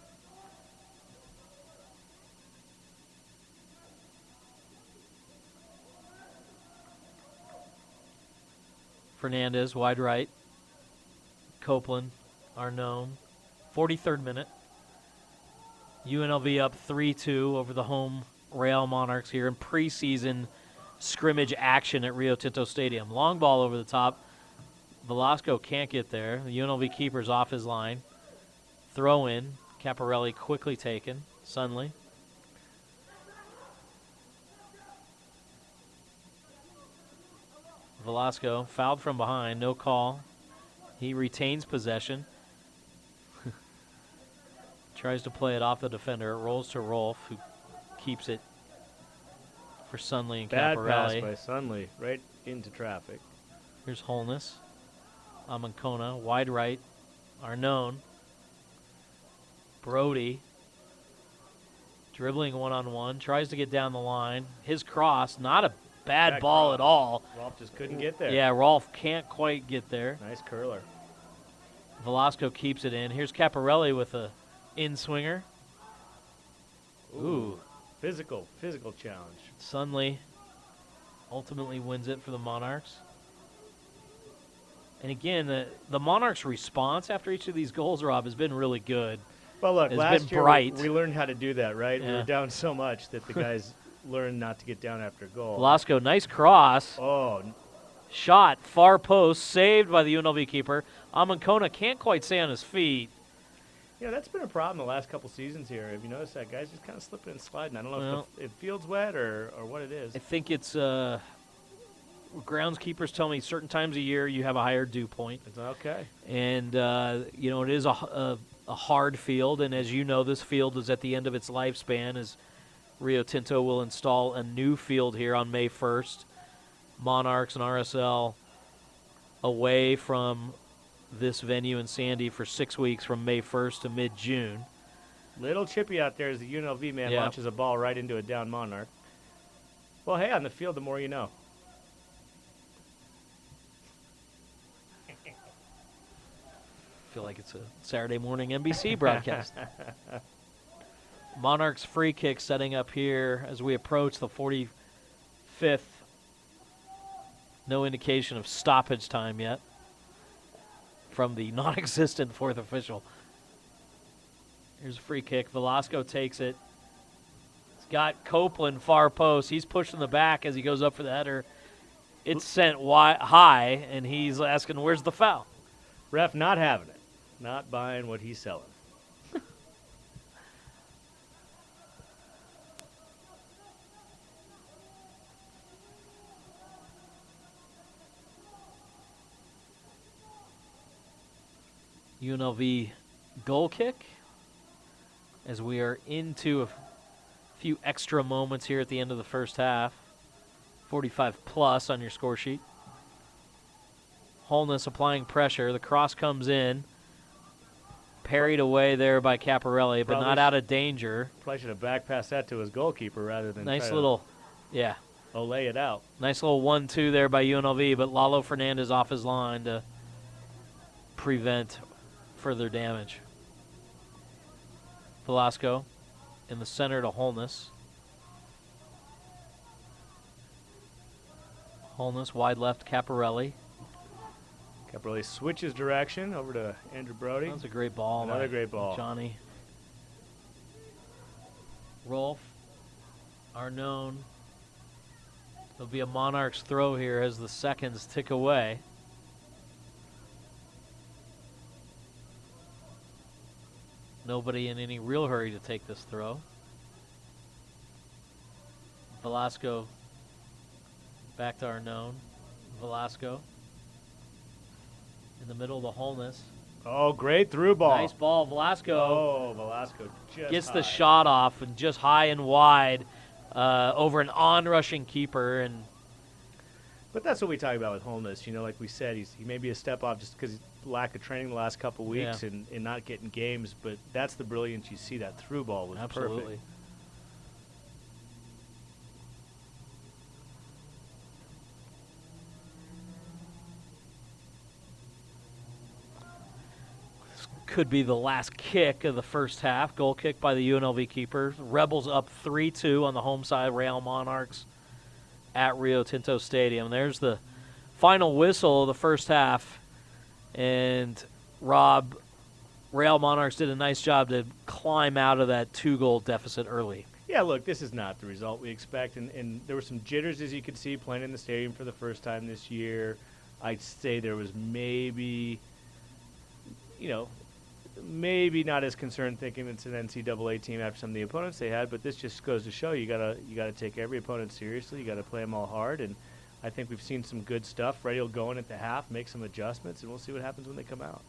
Fernandez, wide right. Copeland, Arnone. 43rd minute. UNLV up 3-2 over the home Real Monarchs here in preseason scrimmage action at Rio Tinto Stadium. Long ball over the top. Velasco can't get there. The UNLV keeper's off his line. Throw in. Caparelli quickly taken. Sunley. Velasco fouled from behind. No call. He retains possession. Tries to play it off the defender. It rolls to Rolf, who keeps it for Sunley and Bad Caparelli. pass by Sunley, right into traffic. Here's Holness. Amankona, wide right. Arnone. Brody. Dribbling one-on-one. Tries to get down the line. His cross, not a bad ball at all. Rolf just couldn't get there. Yeah, Rolf can't quite get there. Nice curler. Velasco keeps it in. Here's Caparelli with a in-swinger. Ooh. Physical challenge. Sunley ultimately wins it for the Monarchs. And again, the Monarchs' response after each of these goals, Rob, has been really good. Well, look, It's last been year bright. we learned how to do that, right? We Yeah. were down so much that the guys learned not to get down after a goal. Velasco, nice cross. Oh, Shot, far post, saved by the UNLV keeper. Amankona can't quite stay on his feet. yeah, that's been a problem the last couple seasons here. Have you noticed that? Guys just kind of slipping and sliding. I don't know Well, if the field's wet or what it is. I think it's groundskeepers tell me certain times a year you have a higher dew point. It's okay. And, it is a hard field. And as you know, this field is at the end of its lifespan as Rio Tinto will install a new field here on May 1st. Monarchs and RSL away from this venue in Sandy for 6 weeks from May 1st to mid-June. Little chippy out there as the UNLV man Yeah. launches a ball right into a down Monarch. Well, hey, on the field, the more you know. I feel like it's a Saturday morning NBC broadcast. Monarchs free kick setting up here as we approach the 45th. No indication of stoppage time yet from the non-existent fourth official. Here's a free kick. Velasco takes it. He's got Copeland far post. He's pushing the back as he goes up for the header. It's sent high, and he's asking, where's the foul? Ref not having it. Not buying what he's selling. UNLV goal kick as we are into a few extra moments here at the end of the first half. 45 plus on your score sheet. Holness applying pressure. The cross comes in. Parried away there by Caparelli, but Probably not out of danger. Probably should have back passed that to his goalkeeper rather than Nice try little, yeah. to lay it out. Nice little 1-2 there by UNLV, but Lalo Fernandez off his line to prevent further damage. Velasco in the center to Holness. Holness wide left, Caparelli. Caprelli switches direction over to Andrew Brody. That was a great ball. Another by great ball. Johnny. Rolf, Arnone. There'll be a Monarchs throw here as the seconds tick away. Nobody in any real hurry to take this throw. Velasco back to Arnone. Velasco in the middle of the Holness. Oh, great through ball. Nice ball, Velasco. Oh, Velasco just Gets high. the shot off and just high and wide over an on-rushing keeper. And But that's what we talk about with Holness. You know, like we said, he may be a step off just because lack of training the last couple weeks Yeah. and not getting games. But that's the brilliance you see. That through ball was absolutely. perfect. Could be the last kick of the first half. Goal kick by the UNLV keeper. Rebels up 3-2 on the home side. Real Monarchs at Rio Tinto Stadium. There's the final whistle of the first half. And Rob, Real Monarchs did a nice job to climb out of that 2-goal deficit early. Yeah, look, this is not the result we expect. And there were some jitters, as you could see, playing in the stadium for the first time this year. I'd say there was maybe, maybe not as concerned thinking it's an NCAA team after some of the opponents they had, but this just goes to show you gotta take every opponent seriously. You gotta play them all hard, and I think we've seen some good stuff. Freddie will go in at the half, make some adjustments, and we'll see what happens when they come out.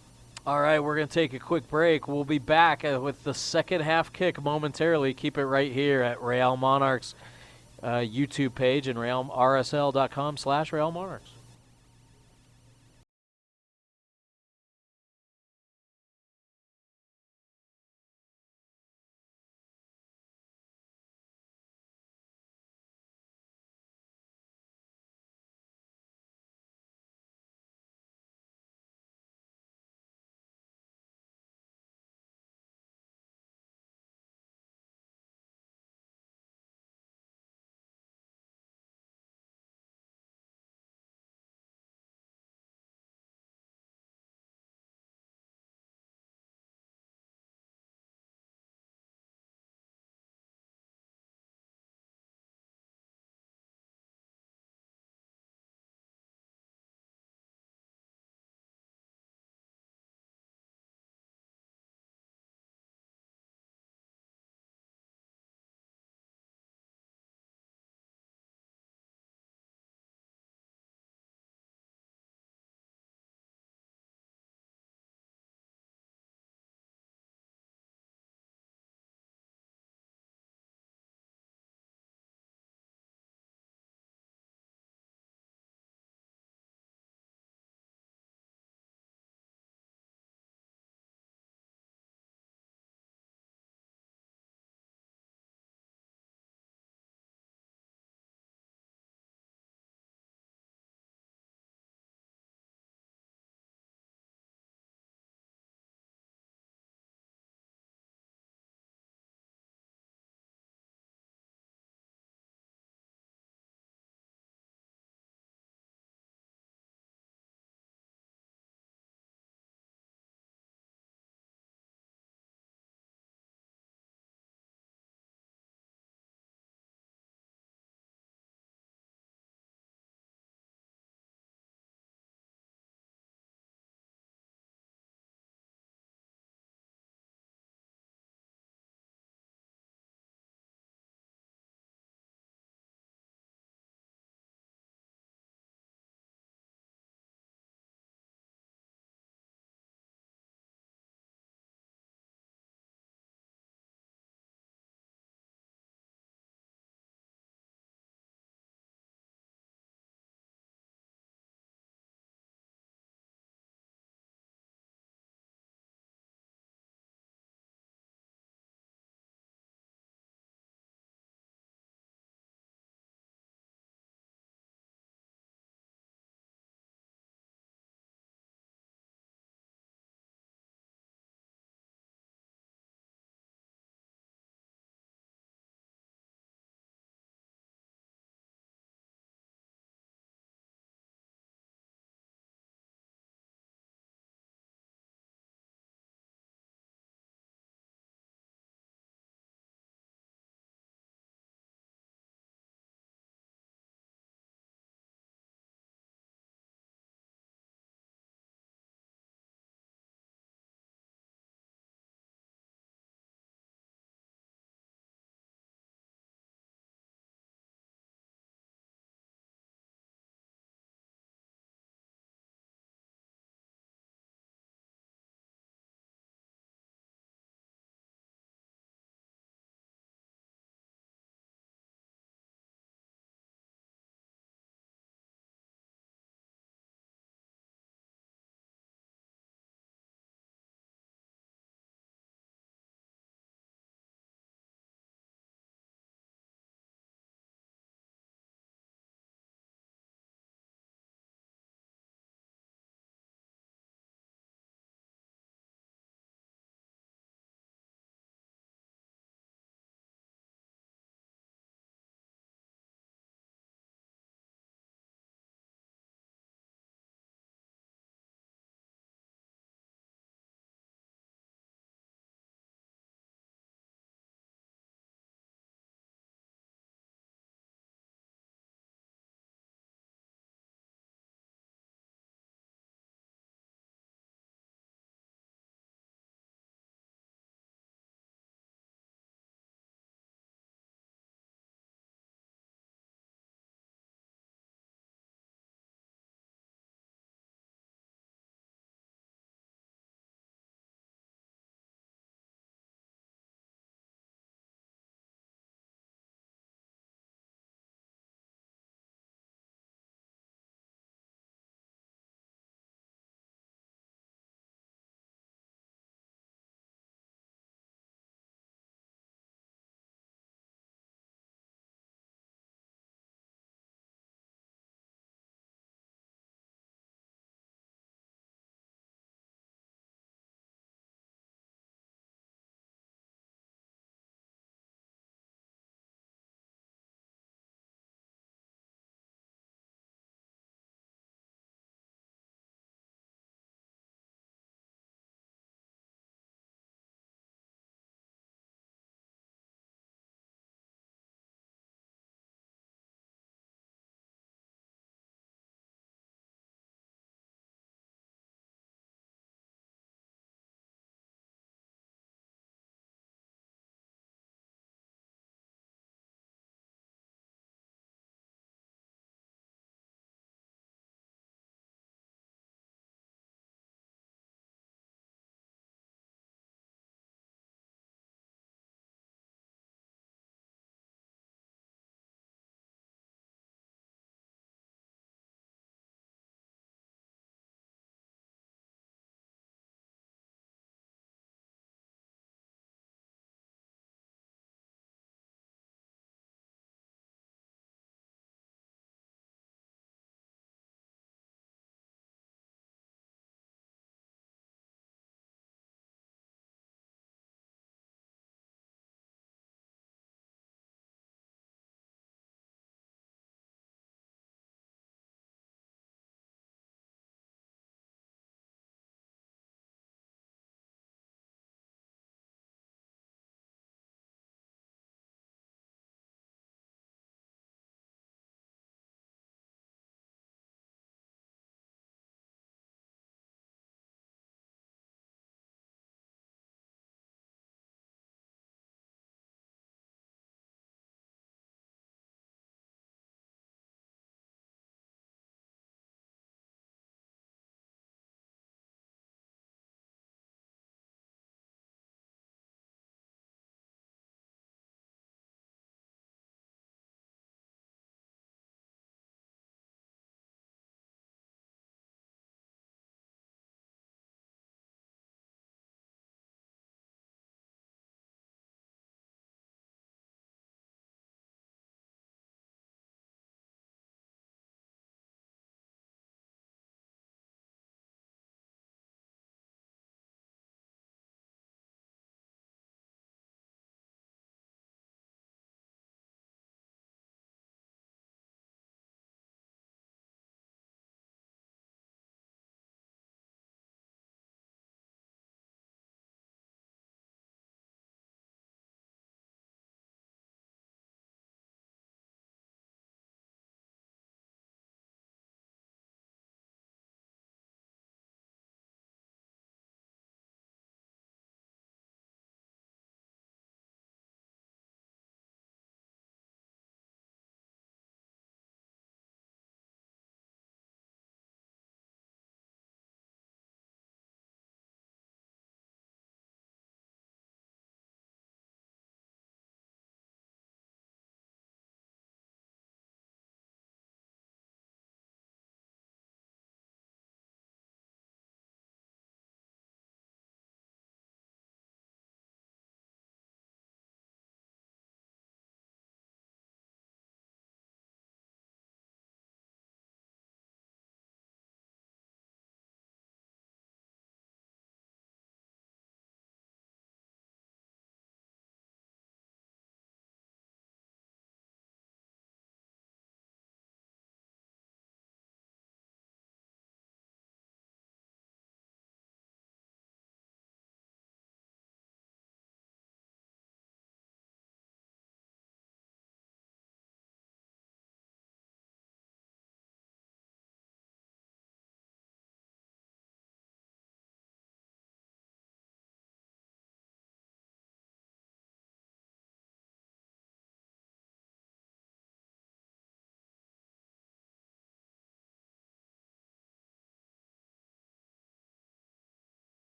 All right, we're going to take a quick break. We'll be back with the second half kick momentarily. Keep it right here at Real Monarchs YouTube page and RSL.com/Real Monarchs.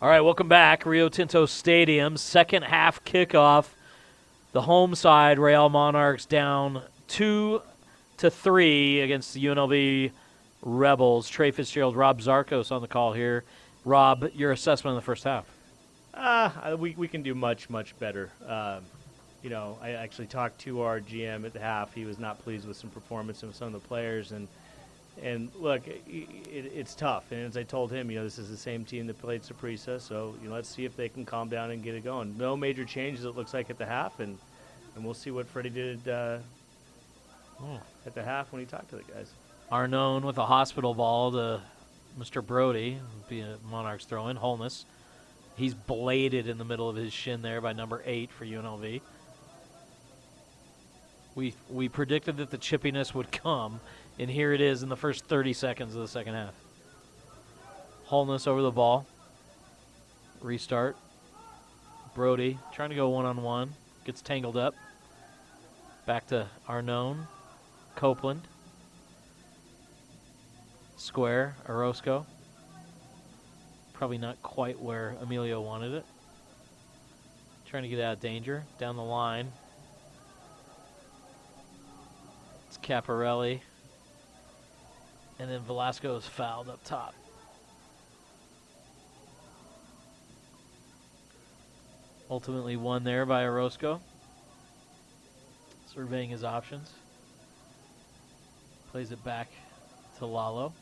All right, welcome back. Rio Tinto Stadium, second half kickoff. The home side, Real Monarchs down 2-3 against the UNLV Rebels. Trey Fitzgerald, Rob Zarkos on the call here. Rob, your assessment of the first half. We can do much better. I actually talked to our GM at the half. He was not pleased with some performance of some of the players, and look, it's tough. And as I told him, this is the same team that played Saprissa, so let's see if they can calm down and get it going. No major changes, it looks like, at the half, and we'll see what Freddie did at the half when he talked to the guys. Arnone with a hospital ball to Mr. Brody, be a Monarchs throw-in. Holness, he's bladed in the middle of his shin there by number 8 for UNLV. We predicted that the chippiness would come, and here it is in the first 30 seconds of the second half. Holness over the ball. Restart. Brody trying to go one-on-one. Gets tangled up. Back to Arnone. Copeland. Square. Orozco. Probably not quite where Emilio wanted it. Trying to get out of danger. Down the line. It's Caparelli. And then Velasco is fouled up top. Ultimately won there by Orozco. Surveying his options. Plays it back to Lalo.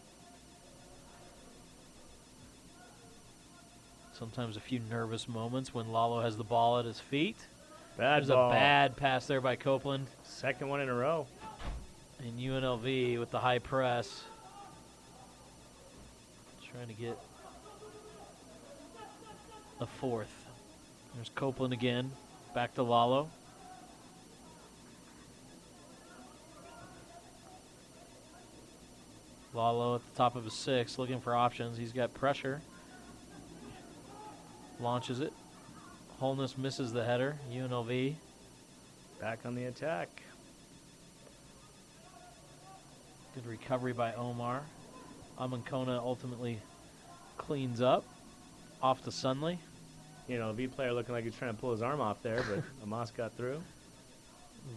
Sometimes a few nervous moments when Lalo has the ball at his feet. There's a bad pass there by Copeland. Second one in a row. And UNLV with the high press. Trying to get a fourth. There's Copeland again. Back to Lalo. Lalo at the top of his 6, looking for options. He's got pressure. Launches it. Holness misses the header. UNLV back on the attack. Good recovery by Omar. Amancona ultimately cleans up. Off to Sunley. V player looking like he's trying to pull his arm off there, but Amos got through.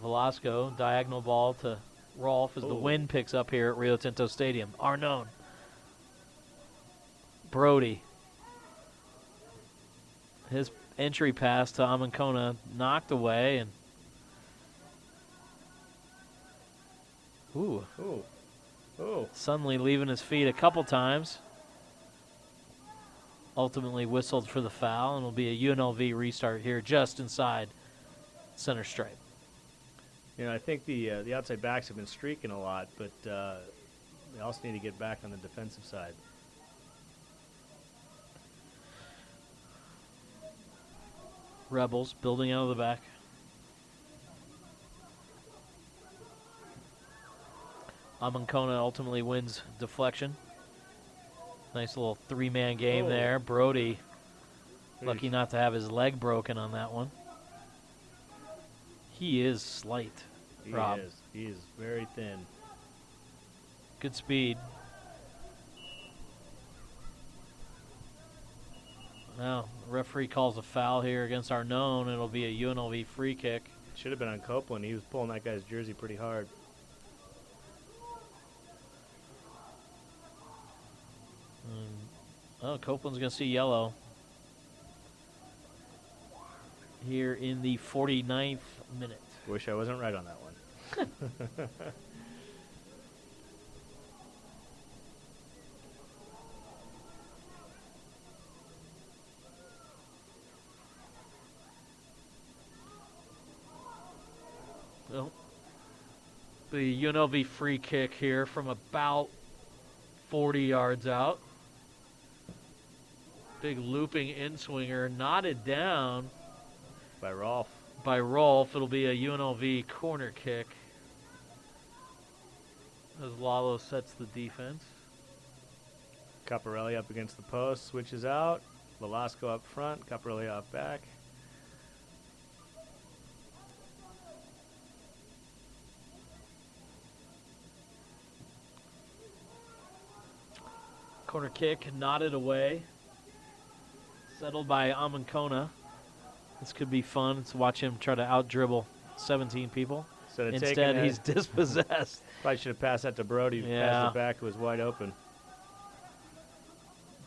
Velasco, diagonal ball to Rolf as the wind picks up here at Rio Tinto Stadium. Arnone. Brody. His entry pass to Amancona knocked away, and Sunley leaving his feet a couple times. Ultimately whistled for the foul, and it'll be a UNLV restart here just inside center stripe. I think the outside backs have been streaking a lot, but they also need to get back on the defensive side. Rebels building out of the back. Amancona ultimately wins deflection. Nice little three-man game there. Brody, lucky not to have his leg broken on that one. He is slight, Rob. He is very thin. Good speed. Now, the referee calls a foul here against Arnone. It'll be a UNLV free kick. Should have been on Copeland. He was pulling that guy's jersey pretty hard. Copeland's going to see yellow here in the 49th minute. Wish I wasn't right on that one. Well, the UNLV free kick here from about 40 yards out. Big looping in-swinger, knotted down by Rolf. It'll be a UNLV corner kick as Lalo sets the defense. Caparelli up against the post, switches out. Velasco up front, Caparelli off back. Corner kick knotted away. Settled by Amankona. This could be fun. Let's watch him try to out-dribble 17 people. Instead, he's dispossessed. Probably should have passed that to Brody. Yeah. Passed it back. It was wide open.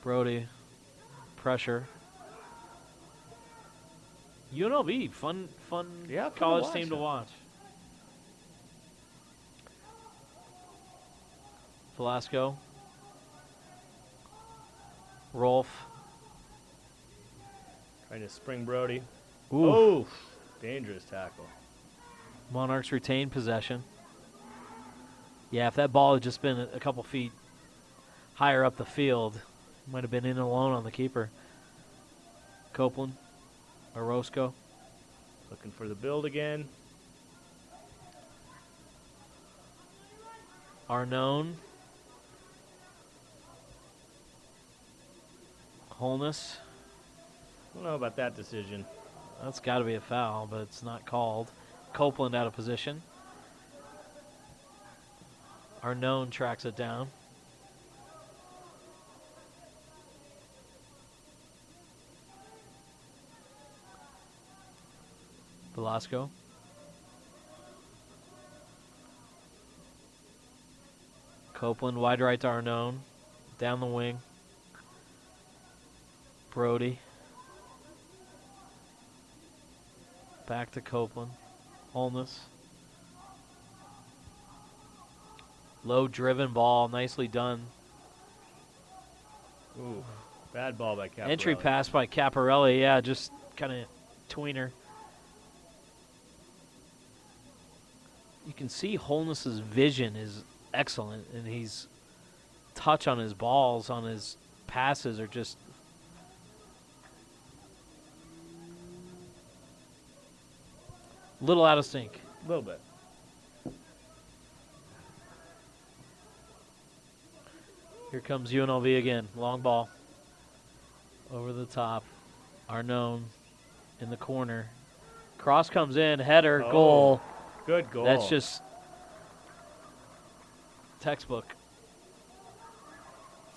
Brody, pressure. UNLV, fun Yeah, fun to college watch. team to watch. Velasco. Rolf. Trying to spring Brody. Ooh. Oh, dangerous tackle. Monarchs retain possession. Yeah, if that ball had just been a couple feet higher up the field, might have been in alone on the keeper. Copeland. Orozco. Looking for the build again. Arnone. Holness. I don't know about that decision. That's got to be a foul, but it's not called. Copeland out of position. Arnone tracks it down. Velasco. Copeland wide right to Arnone. Down the wing. Brody. Back to Copeland. Holness. Low driven ball. Nicely done. Ooh, bad ball by Caparelli. Entry pass by Caparelli. Yeah, just kind of tweener. You can see Holness's vision is excellent, and he's touch on his balls, on his passes are just a little out of sync. A little bit. Here comes UNLV again. Long ball. Over the top. Arnone in the corner. Cross comes in. Header. Oh, Goal. Good goal. That's just textbook.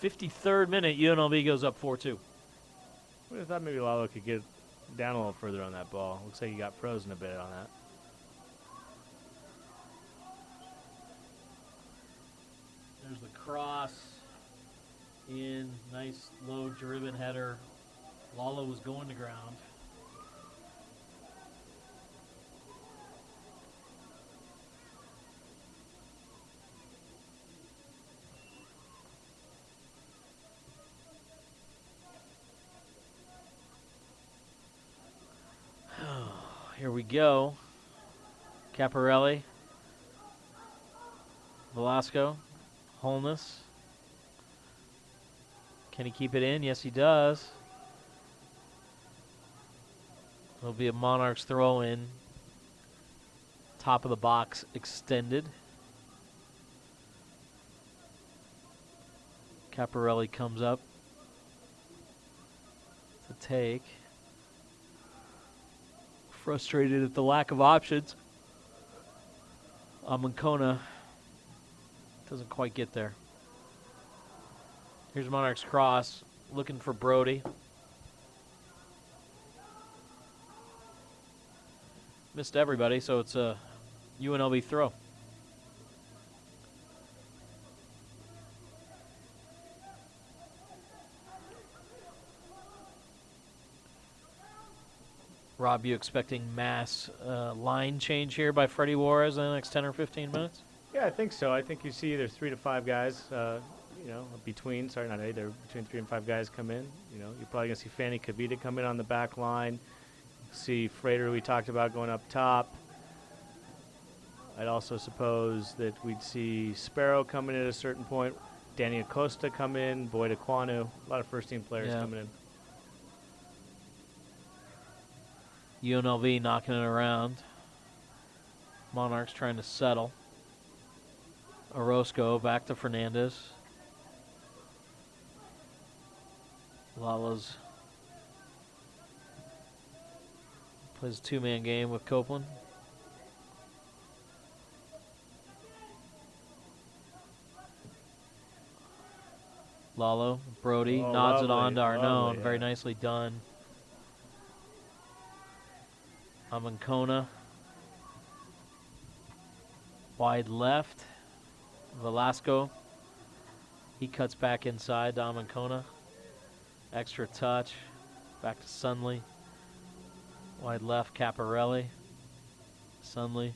53rd minute. UNLV goes up 4-2. I thought maybe Lalo could get down a little further on that ball. Looks like he got frozen a bit on that. There's the cross. In. Nice low driven header. Lalo was going to ground. Here we go. Caparelli. Velasco. Holness. Can he keep it in? Yes, he does. It'll be a Monarchs throw in. Top of the box extended. Caparelli comes up to take. Frustrated at the lack of options. Amankona doesn't quite get there. Here's Monarchs cross, looking for Brody. Missed everybody, so it's a UNLV throw. Rob, you expecting mass line change here by Freddie Juarez in the next 10 or 15 minutes? Yeah, I think so. I think you see either 3 to 5 guys, between 3 and 5 guys come in. You know, you're probably going to see Fanny Kavita come in on the back line. See Frater, we talked about, going up top. I'd also suppose that we'd see Sparrow come in at a certain point. Danny Acosta come in, Boyd Aquanu. A lot of first-team players coming in. UNLV knocking it around. Monarchs trying to settle. Orozco back to Fernandez. Lala's plays a two-man game with Copeland. Lalo, Brody Oh, nods it lovely, on to Arnone. lovely, Very yeah. nicely done. Amancona. Wide left. Velasco. He cuts back inside to Amancona. Extra touch. Back to Sunley. Wide left, Caparelli. Sunley.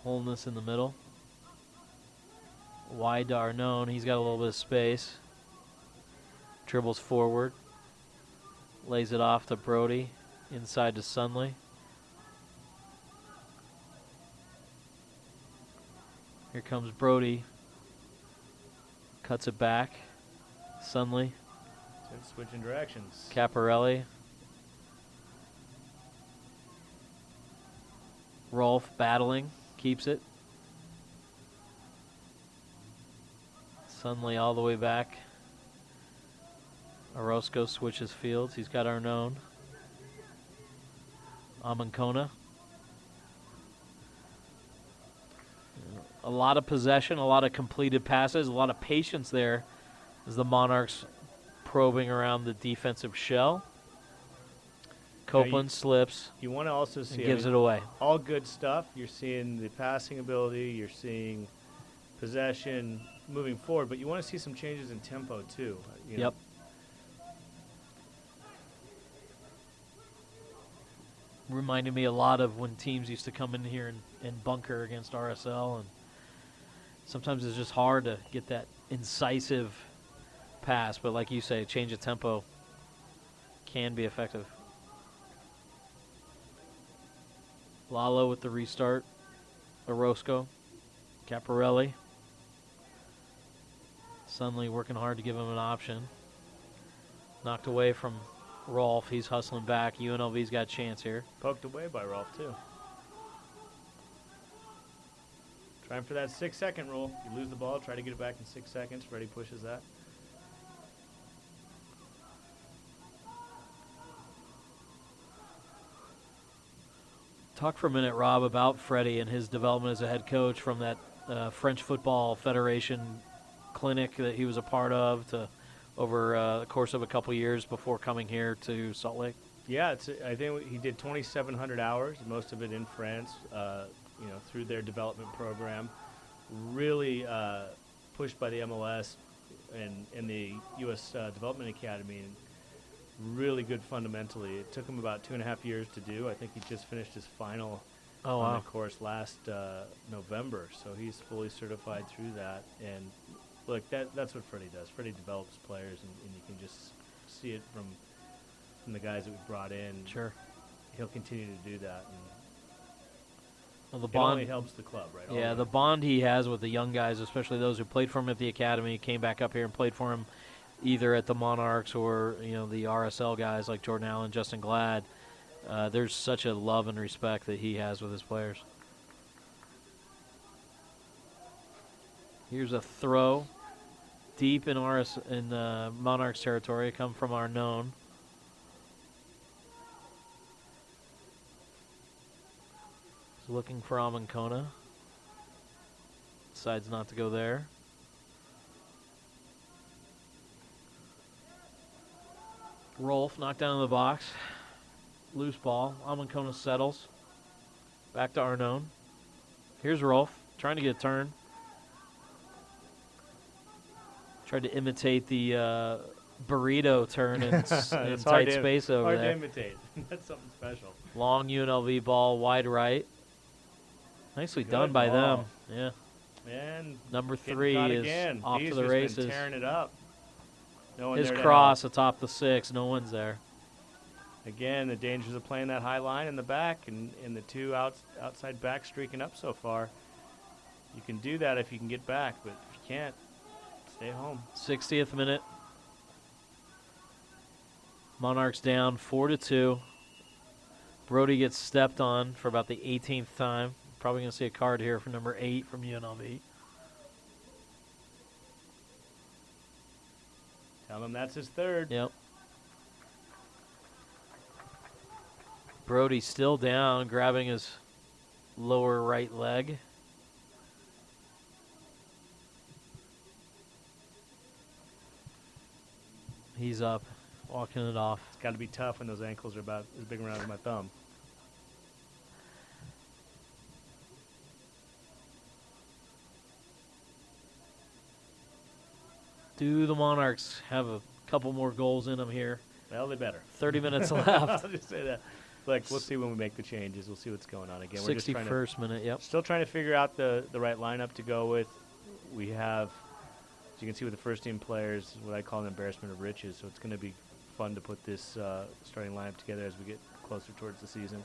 Holness in the middle. Wide to Arnone. He's got a little bit of space. Dribbles forward. Lays it off to Brody. Inside to Sunley. Here comes Brody. Cuts it back. Sunley. Switching directions. Caparelli. Rolf battling. Keeps it. Sunley all the way back. Orozco switches fields. He's got Arnone. Amancona. A lot of possession, a lot of completed passes, a lot of patience there as the Monarchs probing around the defensive shell. Copeland slips You want to also see and gives it away. all good stuff. You're seeing the passing ability. You're seeing possession moving forward, but you want to see some changes in tempo too. You know. Yep. Reminded me a lot of when teams used to come in here and bunker against RSL, and sometimes it's just hard to get that incisive pass, but like you say, change of tempo can be effective. Lalo with the restart. Orozco. Caparelli. Sunley working hard to give him an option. Knocked away from Rolf. He's hustling back. UNLV's got a chance here. Poked away by Rolf too. Trying for that 6-second rule. You lose the ball, try to get it back in 6 seconds. Freddie pushes that. Talk for a minute, Rob, about Freddie and his development as a head coach from that French Football Federation clinic that he was a part of to over the course of a couple years before coming here to Salt Lake. Yeah, I think he did 2,700 hours, most of it in France, through their development program. Really pushed by the MLS and the U.S. Development Academy, and really good fundamentally. It took him about 2.5 years to do. I think he just finished his final on the course last November, so he's fully certified through that. And look, that's what Freddie does. Freddie develops players, and you can just see it from the guys that we brought in. Sure. He'll continue to do that. And well, the it bond only helps the club, right? Yeah, the bond he has with the young guys, especially those who played for him at the academy, came back up here and played for him either at the Monarchs or the RSL guys like Jordan Allen, Justin Glad. There's such a love and respect that he has with his players. Here's a throw deep in Monarchs territory. Come from Arnone. He's looking for Amancona. Decides not to go there. Rolf knocked down in the box. Loose ball. Amancona settles. Back to Arnone. Here's Rolf trying to get a turn. Tried to imitate the burrito turn in tight space over hard there. to imitate. That's something special. Long UNLV ball, wide right. Nicely done by them. Yeah. Man, Number 3 is again. off He's to the just races. been tearing it up. No one His there to cross help. atop the 6. No one's there. Again, the dangers of playing that high line in the back and the two outside backs streaking up so far. You can do that if you can get back, but if you can't, stay home. 60th minute. Monarchs down 4-2. Brody gets stepped on for about the 18th time. Probably going to see a card here for number 8 from UNLV. Tell him that's his third. Yep. Brody still down, grabbing his lower right leg. He's up, walking it off. It's got to be tough when those ankles are about as big around as my thumb. Do the Monarchs have a couple more goals in them here? Well, they better. 30 minutes left. I'll just say that. Like, we'll see when we make the changes. We'll see what's going on again. We're just 61st minute, yep. still trying to figure out the right lineup to go with. We have, as you can see with the first team players, what I call an embarrassment of riches. So it's going to be fun to put this starting lineup together as we get closer towards the season.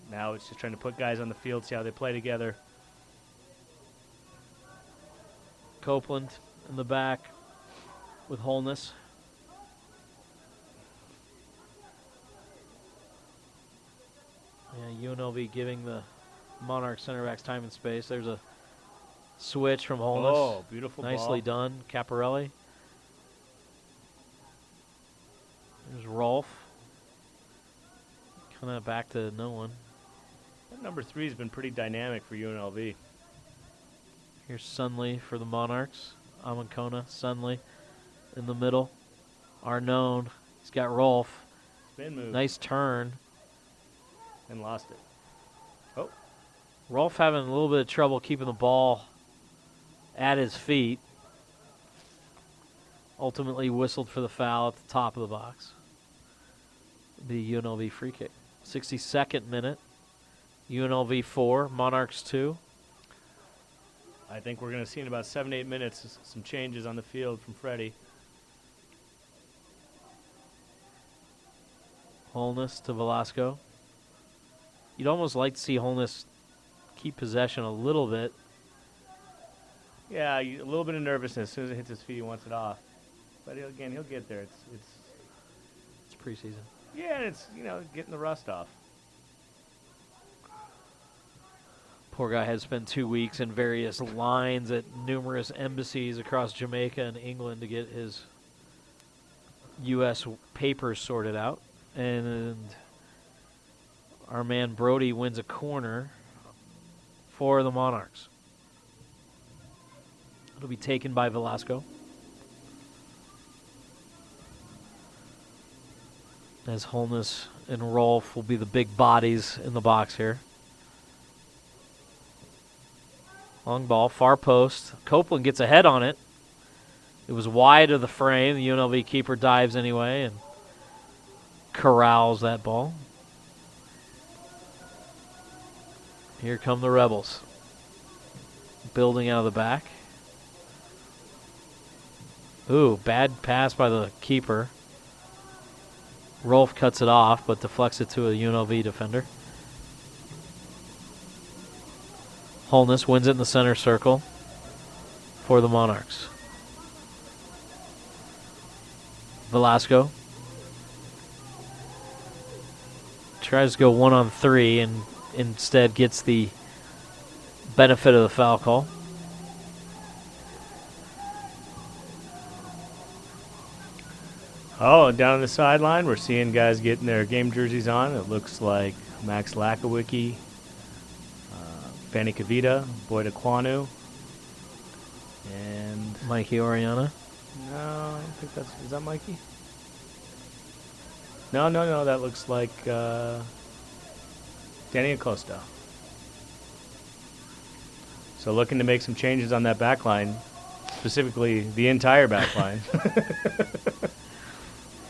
Now it's just trying to put guys on the field, see how they play together. Copeland in the back with Holness. Yeah, UNLV giving the Monarch center backs time and space. There's a switch from Holness. Oh, beautiful Nicely ball. done, Caparelli. There's Rolf. Kind of back to no one. That number 3 has been pretty dynamic for UNLV. Here's Sunley for the Monarchs. Amankona, Sunley in the middle. Arnone. He's got Rolf. Spin move. Nice turn. And lost it. Oh. Rolf having a little bit of trouble keeping the ball at his feet. Ultimately whistled for the foul at the top of the box. The UNLV free kick. 62nd minute. UNLV 4, Monarchs 2. I think we're going to see in about 7-8 minutes some changes on the field from Freddie. Holness to Velasco. You'd almost like to see Holness keep possession a little bit. Yeah, a little bit of nervousness. As soon as it hits his feet, he wants it off. But he'll get there. It's preseason. Yeah, and it's getting the rust off. Poor guy had spent 2 weeks in various lines at numerous embassies across Jamaica and England to get his U.S. papers sorted out. And our man Brody wins a corner for the Monarchs. It'll be taken by Velasco. As Holness and Rolf will be the big bodies in the box here. Long ball, far post. Copeland gets a head on it. It was wide of the frame. The UNLV keeper dives anyway and corrals that ball. Here come the Rebels. Building out of the back. Ooh, bad pass by the keeper. Rolf cuts it off, but deflects it to a UNLV defender. Holness wins it in the center circle for the Monarchs. Velasco tries to go 1-on-3 and instead gets the benefit of the foul call. Oh, and down on the sideline, we're seeing guys getting their game jerseys on. It looks like Max Lakawicki, Fanny Kavita, Boyd Aquanu, and Mikey Oriana. no, I don't think is that Mikey? No, that looks like Danny Acosta. So looking to make some changes on that back line, specifically the entire back line.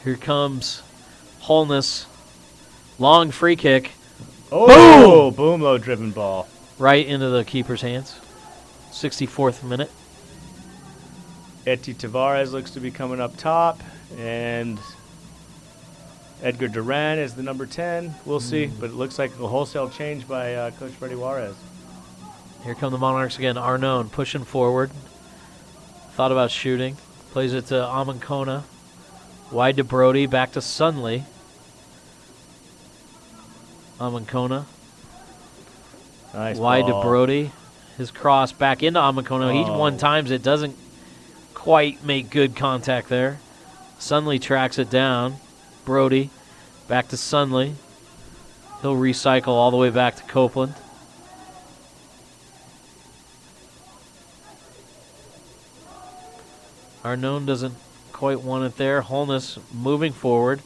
Here comes Holness. Long free kick. Oh, boom low driven ball. Right into the keeper's hands. 64th minute. Eti Tavares looks to be coming up top, and Edgar Duran is the number 10. We'll see, but it looks like a wholesale change by Coach Freddie Juarez. Here come the Monarchs again. Arnone pushing forward. Thought about shooting. Plays it to Amankona. Wide to Brody. Back to Sunley. Amankona. Nice Wide ball. to Brody. His cross back into Amankona. He won times. It doesn't quite make good contact there. Sunley tracks it down. Brody back to Sunley. He'll recycle all the way back to Copeland. Arnone doesn't quite won it there. Holness moving forward.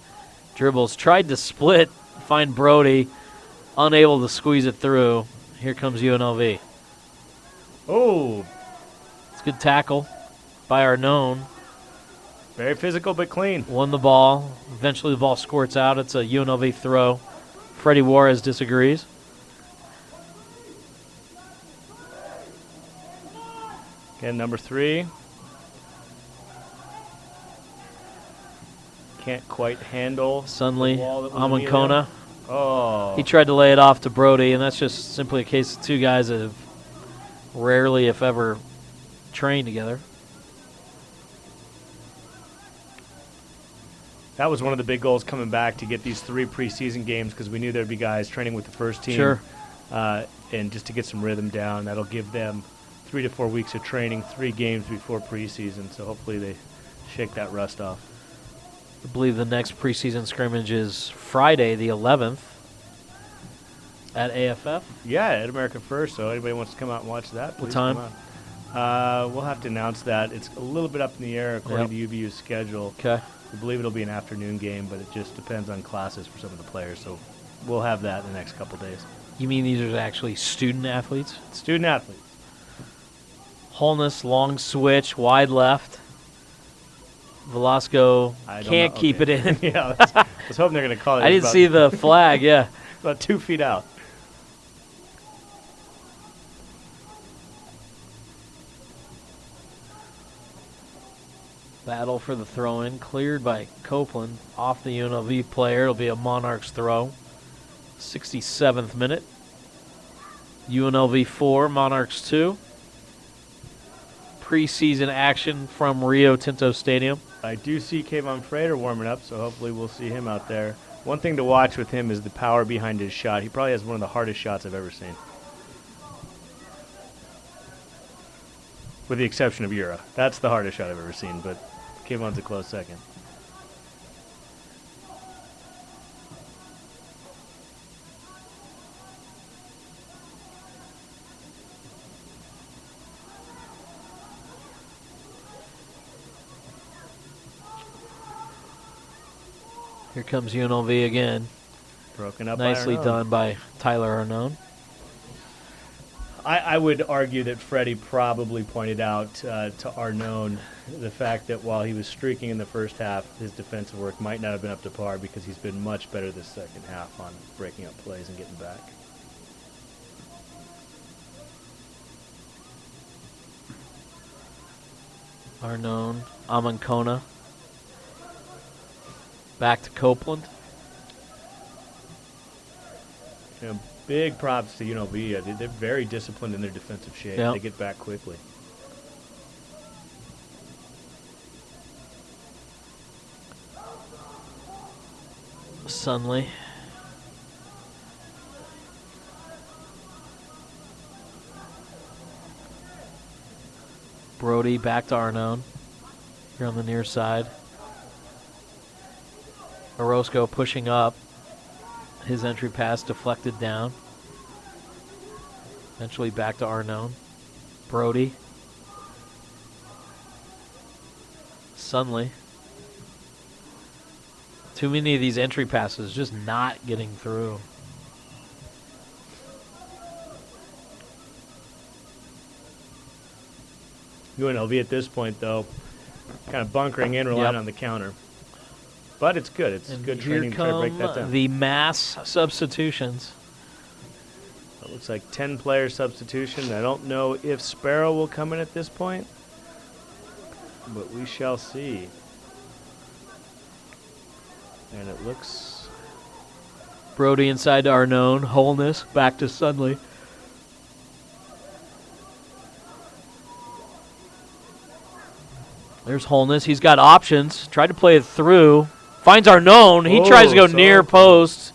Dribbles. Tried to split. Find Brody. Unable to squeeze it through. Here comes UNLV. Oh, It's a good tackle by Arnone. very physical but clean. Won the ball. Eventually the ball squirts out. It's a UNLV throw. Freddie Juarez disagrees. Again, number 3. Can't quite handle Sunley, the wall that was Emilio. Amankona. Oh. He tried to lay it off to Brody, and that's just simply a case of two guys that have rarely, if ever, trained together. That was one of the big goals coming back, to get these 3 preseason games, because we knew there'd be guys training with the first team. Sure. And just to get some rhythm down. That'll give them 3 to 4 weeks of training, 3 games before preseason. So hopefully they shake that rust off. I believe the next preseason scrimmage is Friday, the 11th, at AFF. Yeah, at America First. So anybody wants to come out and watch that, please What time? come out. We'll have to announce that. It's a little bit up in the air according to UVU's schedule. Okay. We believe it'll be an afternoon game, but it just depends on classes for some of the players. So we'll have that in the next couple days. You mean these are actually student athletes? Student athletes. Holness, long switch, wide left. Velasco I don't can't know. keep Okay. it in. Yeah, I was hoping they're going to call it. I didn't see the flag, yeah. About 2 feet out. Battle for the throw-in, cleared by Copeland. Off the UNLV player, it'll be a Monarchs throw. 67th minute. UNLV 4, Monarchs 2. Preseason action from Rio Tinto Stadium. I do see Kayvon Frater warming up, so hopefully we'll see him out there. One thing to watch with him is the power behind his shot. He probably has one of the hardest shots I've ever seen. With the exception of Ura. That's the hardest shot I've ever seen, but Kayvon's a close second. Here comes UNLV again. Broken up Nicely by Arnone. done by Tyler Arnone. I would argue that Freddie probably pointed out to Arnone the fact that while he was streaking in the first half, his defensive work might not have been up to par, because he's been much better this second half on breaking up plays and getting back. Arnone, Amankona. Back to Copeland. You know, big props to UNLV. They're very disciplined in their defensive shape. Yeah. They get back quickly. Sunley. Brody back to Arnone. Here on the near side. Orozco pushing up. His entry pass deflected down. Eventually back to Arnone. Brody. Sunley. Too many of these entry passes just not getting through. UNLV at this point, though, kind of bunkering in, relying Yep. on the counter. But it's good. It's And good here training to try to break that come down. the mass substitutions. It looks like 10-player substitution. I don't know if Sparrow will come in at this point, but we shall see. And it looks... Brody inside to Arnone. Holness back to Sunley. There's Holness. He's got options. Tried to play it through. Finds Arnone. He tries to go so near close. post.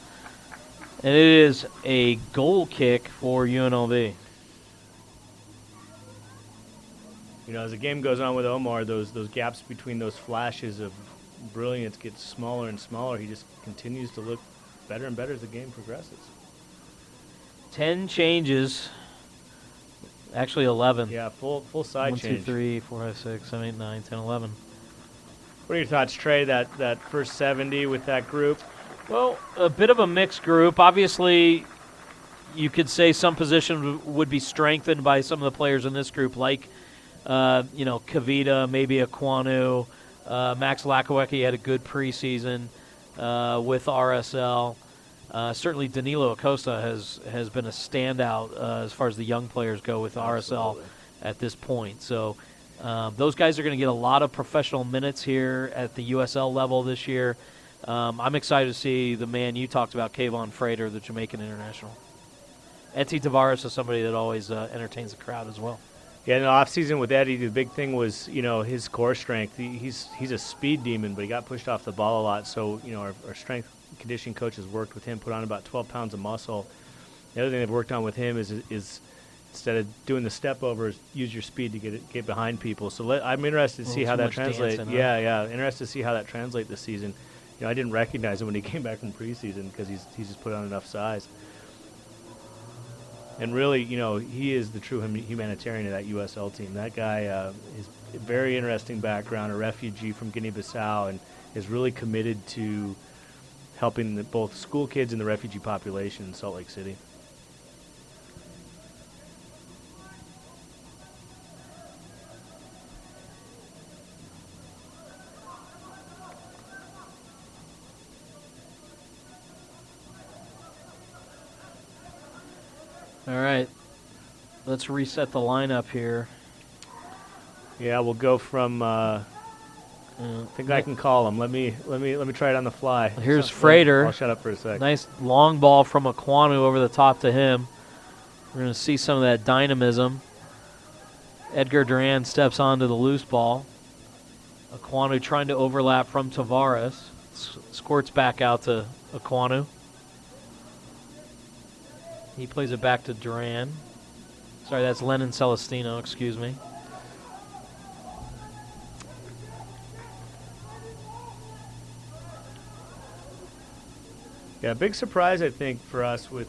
And it is a goal kick for UNLV. You know, as the game goes on with Omar, those gaps between those flashes of brilliance get smaller and smaller. He just continues to look better and better as the game progresses. 10 changes. Actually 11. Yeah, full side 1, 2, change. 3, 4, 5, 6, 7, 8, 9, 10, 11. What are your thoughts, Trey, that first 70 with that group? Well, a bit of a mixed group. Obviously, you could say some positions would be strengthened by some of the players in this group, like, Kavita, maybe Aquanu. Max Lakawecki had a good preseason with RSL. Certainly, Danilo Acosta has been a standout as far as the young players go with RSL at this point. So those guys are going to get a lot of professional minutes here at the USL level this year. I'm excited to see the man you talked about, Kayvon Frater, the Jamaican international. Eti Tavares is somebody that always entertains the crowd as well. Yeah, in the offseason with Eddie, the big thing was, his core strength. He's a speed demon, but he got pushed off the ball a lot. So, our strength conditioning coaches worked with him, put on about 12 pounds of muscle. The other thing they've worked on with him is instead of doing the step overs, use your speed to get behind people. So I'm interested to see how that translates. Yeah, interested to see how that translates this season. I didn't recognize him when he came back from preseason because he's just put on enough size. And really, he is the true humanitarian of that USL team. That guy is a very interesting background, a refugee from Guinea-Bissau, and is really committed to helping both school kids and the refugee population in Salt Lake City. All right, let's reset the lineup here. Yeah, we'll go from. I think I can call him. Let me try it on the fly. Here's Frater. I'll shut up for a sec. Nice long ball from Aquanu over the top to him. We're going to see some of that dynamism. Edgar Duran steps onto the loose ball. Aquanu trying to overlap from Tavares. Squirts back out to Aquanu. He plays it back to Duran. Sorry, that's Lennon Celestino, excuse me. Yeah, big surprise, I think, for us with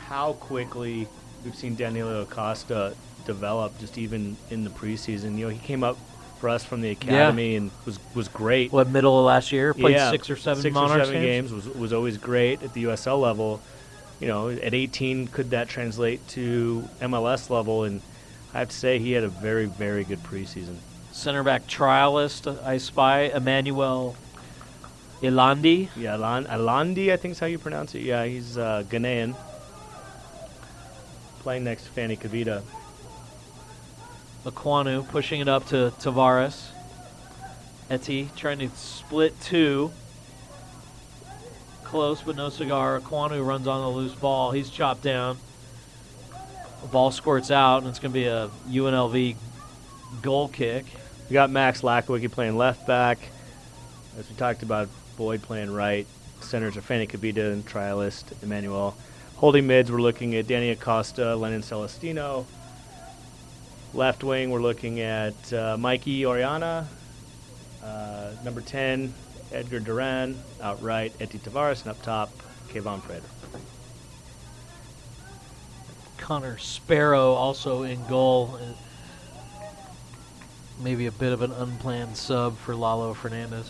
how quickly we've seen Danilo Acosta develop just even in the preseason. He came up for us from the academy and was great. What, middle of last year? Played 6 or 7 Monarchs games. Was always great at the USL level. At 18, could that translate to MLS level? And I have to say he had a very, very good preseason. Center back trialist, I spy, Emmanuel Ilandi. Yeah, Ilandi, I think is how you pronounce it. Yeah, he's Ghanaian. Playing next to Fanny Kavita. Aquanu pushing it up to Tavares. Eti trying to split 2. Close, but no cigar. Aquanu runs on the loose ball. He's chopped down. The ball squirts out, and it's going to be a UNLV goal kick. We got Max Lakawecki playing left back. As we talked about, Boyd playing right. Centers are Fanny Kavita and trialist Emmanuel. Holding mids, we're looking at Danny Acosta, Lennon Celestino. Left wing, we're looking at Mikey Oriana. Number 10, Edgar Duran. Outright, Eti Tavares. And up top, Kayvon Frater. Connor Sparrow also in goal. Maybe a bit of an unplanned sub for Lalo Fernandez.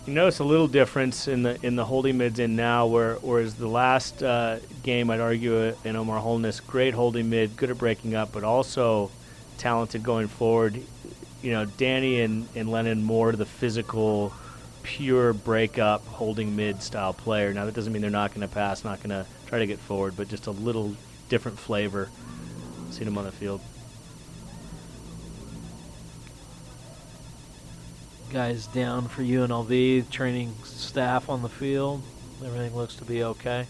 You notice a little difference in the holding mids in now, whereas the last game, I'd argue, in Omar Holness, great holding mid, good at breaking up, but also talented going forward. Danny and Lennon more the physical, pure breakup holding mid style player. Now that doesn't mean they're not going to pass, not going to try to get forward, but just a little different flavor. Seen them on the field. Guys down for UNLV, training staff on the field. Everything looks to be okay.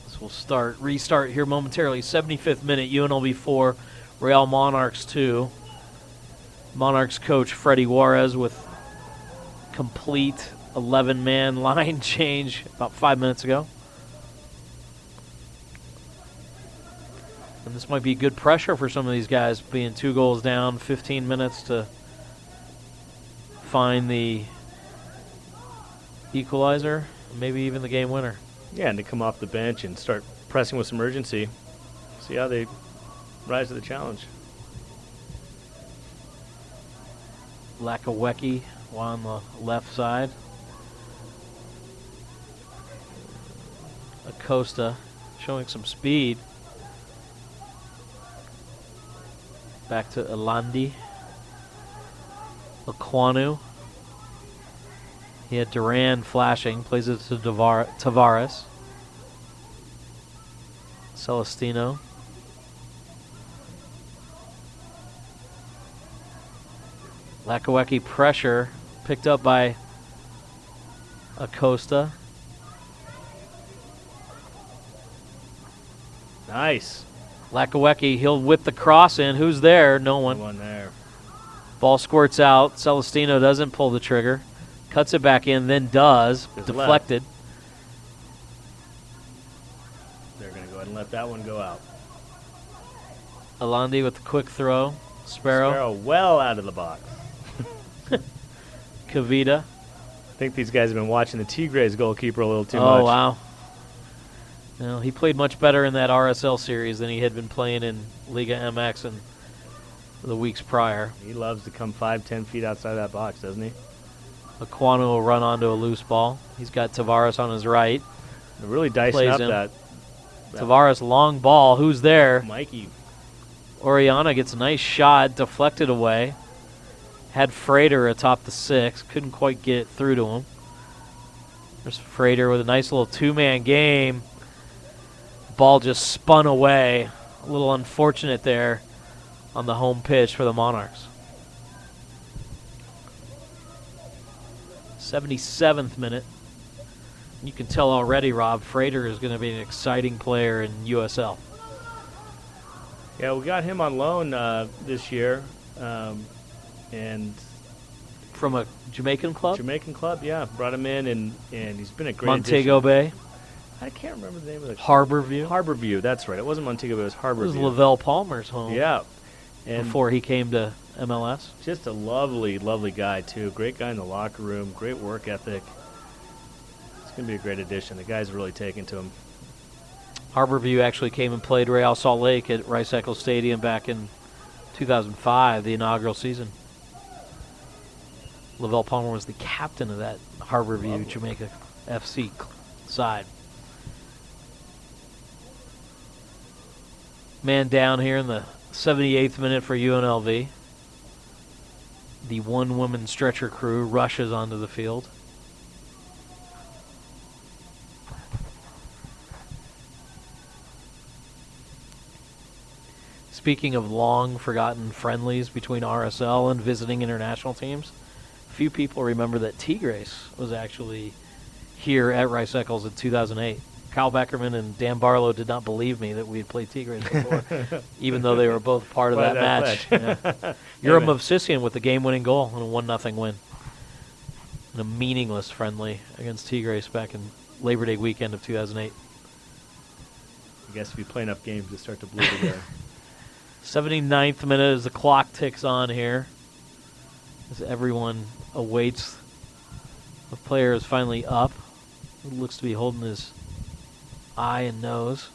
So we'll restart here momentarily. 75th minute, UNLV 4, Real Monarchs 2. Monarchs coach Freddie Juarez with complete 11-man line change about 5 minutes ago. And this might be good pressure for some of these guys, being 2 goals down, 15 minutes to find the equalizer, maybe even the game winner. Yeah, and to come off the bench and start pressing with some urgency. See how they rise to the challenge. Lakawecki on the left side. Acosta showing some speed. Back to Elandi. Aquanu. He had Duran flashing. Plays it to Tavares. Celestino. Lakawecki pressure. Picked up by Acosta. Nice. Lakawecki, he'll whip the cross in. Who's there? No one. No one there. Ball squirts out. Celestino doesn't pull the trigger. Cuts it back in, then does. Goes Deflected. They're going to go ahead and let that one go out. Alandi with the quick throw. Sparrow. Well out of the box. Kavita. I think these guys have been watching the Tigres goalkeeper a little too Oh, much. wow. No, he played much better in that RSL series than he had been playing in Liga MX in the weeks prior. He loves to come 5-10 feet outside that box, doesn't he? Aquanu will run onto a loose ball. He's got Tavares on his right. They're really dicing Plays up him. that Tavares, long ball. Who's there? Mikey. Oriana gets a nice shot, deflected away. Had Frater atop the 6. Couldn't quite get through to him. There's Frater with a nice little two-man game. Ball just spun away. A little unfortunate there on the home pitch for the Monarchs. 77th minute. You can tell already, Rob, Frater is going to be an exciting player in USL. Yeah, we got him on loan this year. And From a Jamaican club? Jamaican club, yeah. Brought him in, and he's been a great Montego addition. Bay? I can't remember the name of the Harborview? Harborview, that's right. It wasn't Montego Bay, it was It Harborview. was Lavelle Palmer's home Yeah. And before he came to MLS. just a lovely, lovely guy, too. Great guy in the locker room, great work ethic. It's going to be a great addition. The guy's really taken to him. Harborview actually came and played Real Salt Lake at Rice Eccles Stadium back in 2005, the inaugural season. Lavelle Palmer was the captain of that Harborview Lovely. Jamaica FC side. Man down here in the 78th minute for UNLV. The one-woman stretcher crew rushes onto the field. Speaking of long-forgotten friendlies between RSL and visiting international teams, few people remember that Tigres was actually here at Rice Eccles in 2008. Kyle Beckerman and Dan Barlow did not believe me that we had played Tigres before, even though they were both part of that match. Yeah. Urim Movsisyan with the game-winning goal and a 1-0 win. And a meaningless friendly against Tigres back in Labor Day weekend of 2008. I guess if you play enough games, you start to bleed together. 79th minute as the clock ticks on here. As everyone awaits. The player is finally up. He looks to be holding his eye and nose.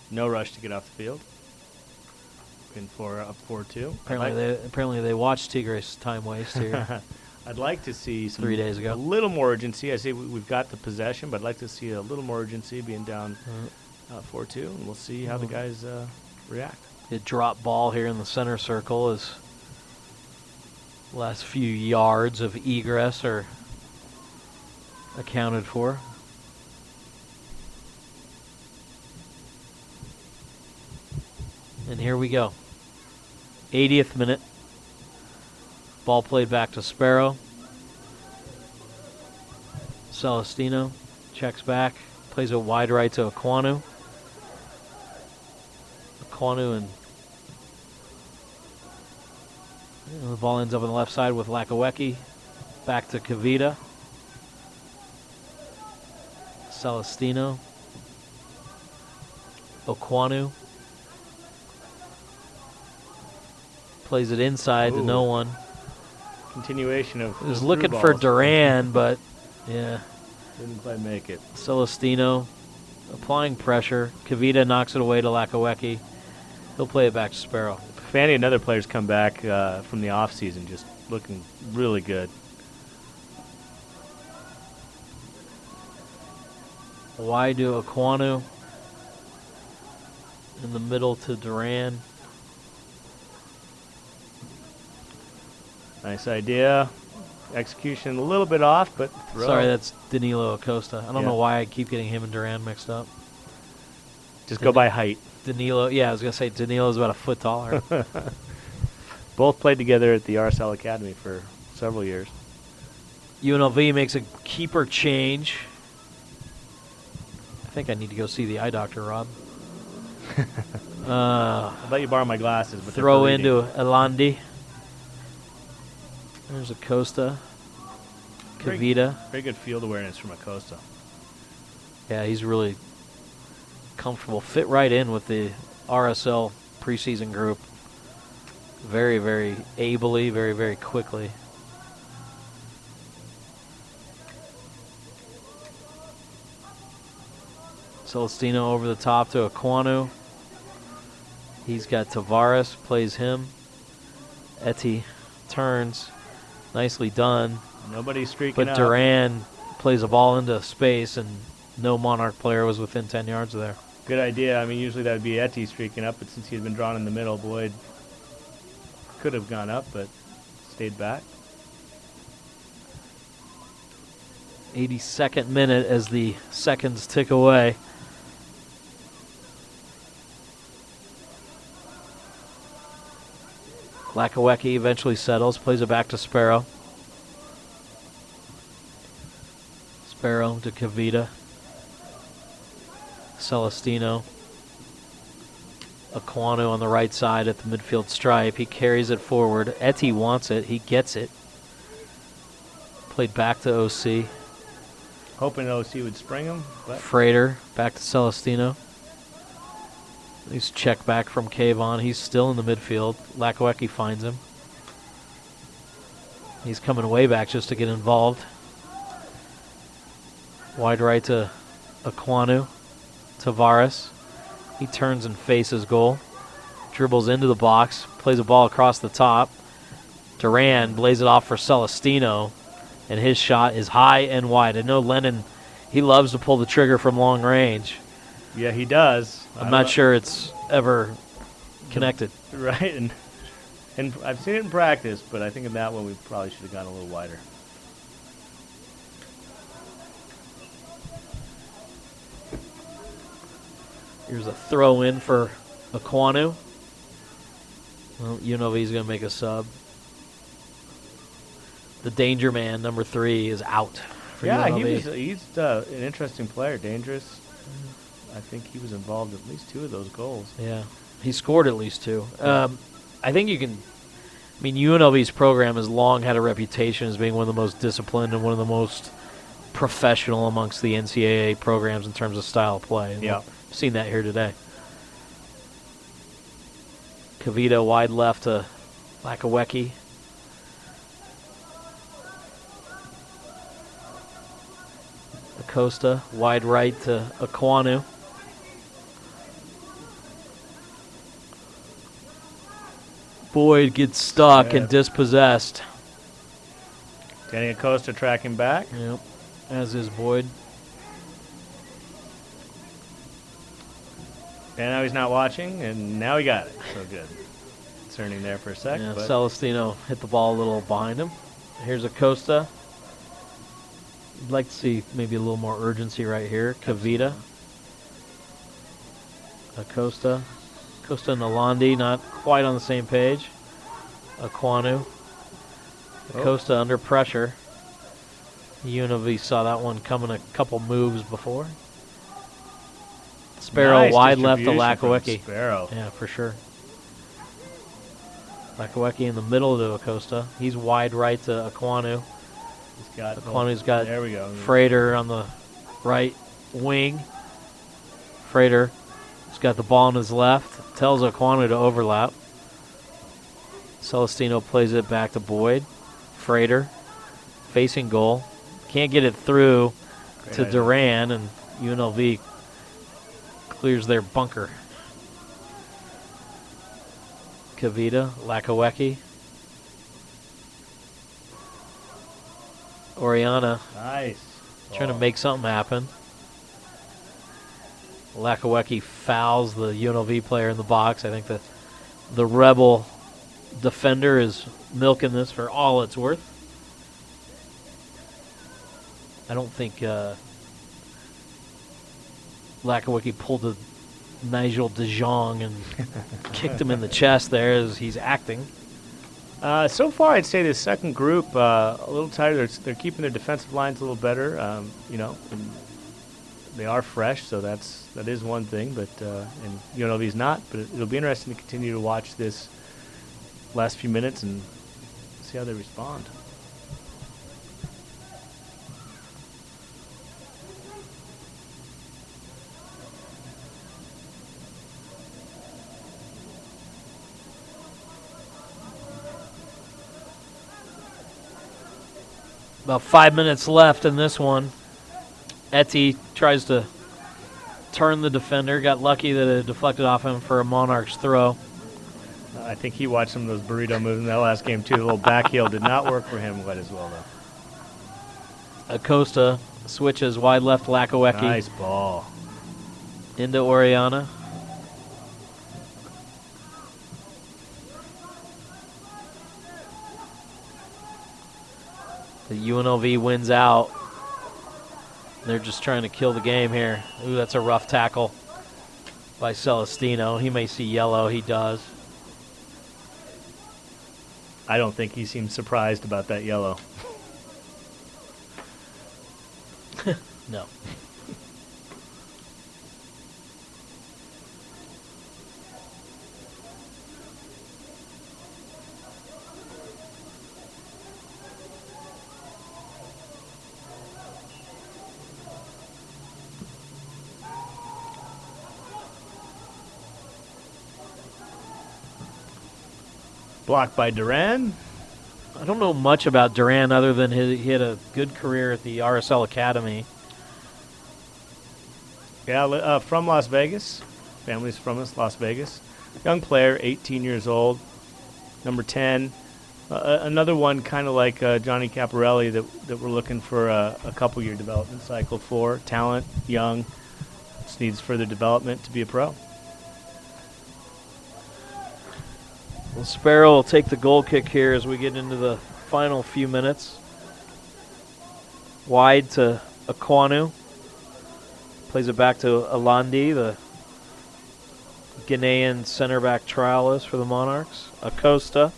No rush to get off the field. Been up 4-2. Apparently they watched Tigres time waste here. I'd like to see 3 days ago. a little more urgency. I say we've got the possession, but I'd like to see a little more urgency being down 4-2, and we'll see how the guys react. The drop ball here in the center circle is last few yards of egress are accounted for. And here we go. 80th minute. Ball played back to Sparrow. Celestino checks back, plays it wide right to Aquanu. And the ball ends up on the left side with Lakawecki. Back to Kavita. Celestino. Aquanu. Plays it inside to no one. Continuation of. He was through looking for balls. Duran, but yeah. Didn't quite make it. Celestino applying pressure. Kavita knocks it away to Lakawecki. He'll play it back to Sparrow. Fanny and other players come back from the off season, just looking really good. Wide to Aquanu. In the middle to Duran. Nice idea. Execution a little bit off, but throw. Sorry, that's Danilo Acosta. I don't Yeah. know why I keep getting him and Duran mixed up. Just go by height. Danilo, yeah, I was going to say Danilo's about a foot taller. Both played together at the RSL Academy for several years. UNLV makes a keeper change. I think I need to go see the eye doctor, Rob. I'll let you borrow my glasses. But Throw they're into Elandi. There's Acosta. Kavita. Very good field awareness from Acosta. Yeah, he's really comfortable. Fit right in with the RSL preseason group. Very, very ably, very, very quickly. Celestino over the top to Aquanu. He's got Tavares, plays him. Eti turns. Nicely done. Nobody's streaking But up. Duran plays a ball into space, and no Monarch player was within 10 yards of there. Good idea. I mean, usually that would be Eti streaking up, but since he had been drawn in the middle, Boyd could have gone up, but stayed back. 82nd minute as the seconds tick away. Lakawecki eventually settles, plays it back to Sparrow. Sparrow to Kavita. Celestino. Aquanu on the right side at the midfield stripe. He carries it forward. Eti wants it. He gets it. Played back to OC. Hoping OC would spring him, but Frater back to Celestino. He's checked back from Kayvon. He's still in the midfield. Lakawecki finds him. He's coming way back just to get involved. Wide right to Aquanu. Tavares. He turns and faces goal. Dribbles into the box. Plays a ball across the top. Duran lays it off for Celestino. And his shot is high and wide. I know Lennon, he loves to pull the trigger from long range. yeah, he does. I'm not sure it's ever connected. Right, and I've seen it in practice, but I think in that one we probably should have gone a little wider. Here's a throw in for Aquanu. Well, UNLV's going to make a sub. The danger man, number 3, is out for Yeah, UNLV. he's an interesting player, dangerous. I think he was involved in at least 2 of those goals. Yeah, he scored at least 2. I think you can. I mean, UNLV's program has long had a reputation as being one of the most disciplined and one of the most professional amongst the NCAA programs in terms of style of play. And Yeah. we've seen that here today. Kavita wide left to Lakawecki. Acosta wide right to Aquanu. Boyd gets stuck Yeah. and dispossessed. Danny Acosta tracking back. Yep, as is Boyd. And now he's not watching, and now he got it. So good. Turning there for a sec. Yeah, but Celestino hit the ball a little behind him. Here's Acosta. I'd like to see maybe a little more urgency right here. Kavita. Acosta. Acosta and Alandi not quite on the same page. Aquanu. Acosta under pressure. UNLV saw that one coming a couple moves before. Sparrow nice wide left to distribution from Lakawecki. Sparrow. Yeah, for sure. Lakawecki in the middle to Acosta. He's wide right to Aquanu. He's got Aquanu's got there we go. Frater on the right wing. Frater has got the ball on his left. Tells Aquanu to overlap. Celestino plays it back to Boyd. Frater facing goal. Can't get it through Great to idea. Duran, and UNLV clears their bunker. Kavita, Lakawecki. Oriana Nice. trying to make something happen. Lakawecki fouls the UNLV player in the box. I think the Rebel defender is milking this for all it's worth. I don't think Lakawecki pulled a Nigel de Jong and kicked him in the chest there as he's acting. So far, I'd say this second group a little tighter. They're keeping their defensive lines a little better. And they are fresh, so that is one thing. But and UNLV's not. But it'll be interesting to continue to watch this last few minutes and see how they respond. About 5 minutes left in this one. Etty tries to turn the defender. Got lucky that it deflected off him for a Monarchs throw. I think he watched some of those burrito moves in that last game, too. The little back heel did not work for him quite as well, though. Acosta switches wide left Lakawecki. Nice ball. Into Oriana. The UNLV wins out. They're just trying to kill the game here. Ooh, that's a rough tackle by Celestino. He may see yellow. He does. I don't think he seemed surprised about that yellow. No. Blocked by Duran. I don't know much about Duran other than he had a good career at the RSL Academy. Yeah, from Las Vegas. Family's from Las Vegas. Young player, 18 years old. Number 10. Another one kind of like Johnny Caparelli that we're looking for a couple-year development cycle for. Talent, young, just needs further development to be a pro. Well, Sparrow will take the goal kick here as we get into the final few minutes. Wide to Aquanu. Plays it back to Alandi, the Ghanaian center back trialist for the Monarchs. Acosta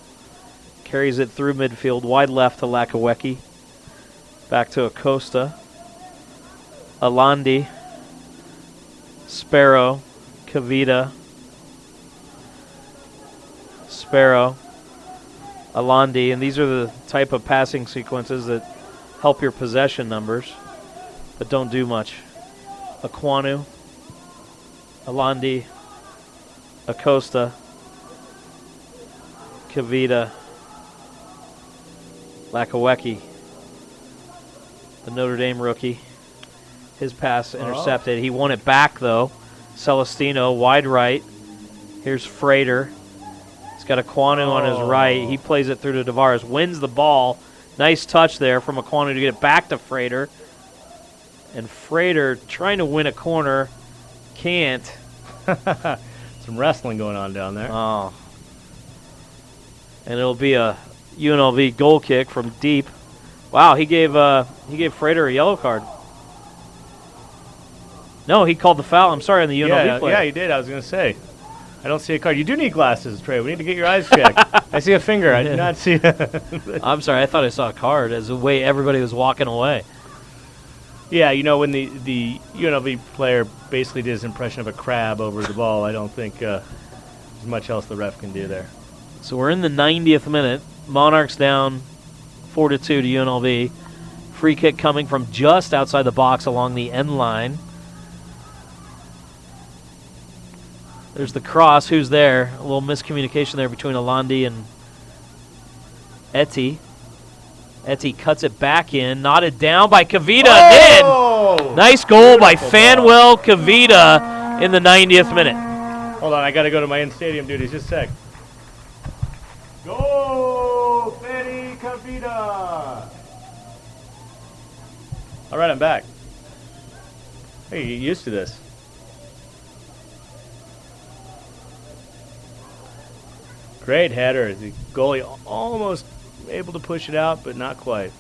carries it through midfield, wide left to Lakawecki. Back to Acosta. Alandi. Sparrow. Kavita. Sparrow, Alandi, and these are the type of passing sequences that help your possession numbers, but don't do much. Aquanu, Alandi, Acosta, Kavita, Lakawecki, the Notre Dame rookie. His pass intercepted. He won it back, though. Celestino, wide right. Here's Frater. He's got Aquanu on his right. He plays it through to Tavares. Wins the ball. Nice touch there from Aquanu to get it back to Frater. And Frater trying to win a corner. Can't. Some wrestling going on down there. Oh. And it'll be a UNLV goal kick from deep. Wow, he gave Frater a yellow card. No, he called the foul. I'm sorry, on the UNLV player. Yeah, he did. I was going to say. I don't see a card. You do need glasses, Trey. We need to get your eyes checked. I see a finger. I did not see I'm sorry. I thought I saw a card as the way everybody was walking away. Yeah, when the UNLV player basically did his impression of a crab over the ball, I don't think there's much else the ref can do there. So we're in the 90th minute. Monarchs down 4-2 to UNLV. Free kick coming from just outside the box along the end line. There's the cross. Who's there? A little miscommunication there between Alandi and Etty. Etty cuts it back in. Knotted down by Kavita. In. Nice goal by Fanwell Kavita in the 90th minute. Hold on. I got to go to my in-stadium duties. Just a sec. Kavita. All right, I'm back. Hey, you get used to this. Great header. The goalie almost able to push it out, but not quite.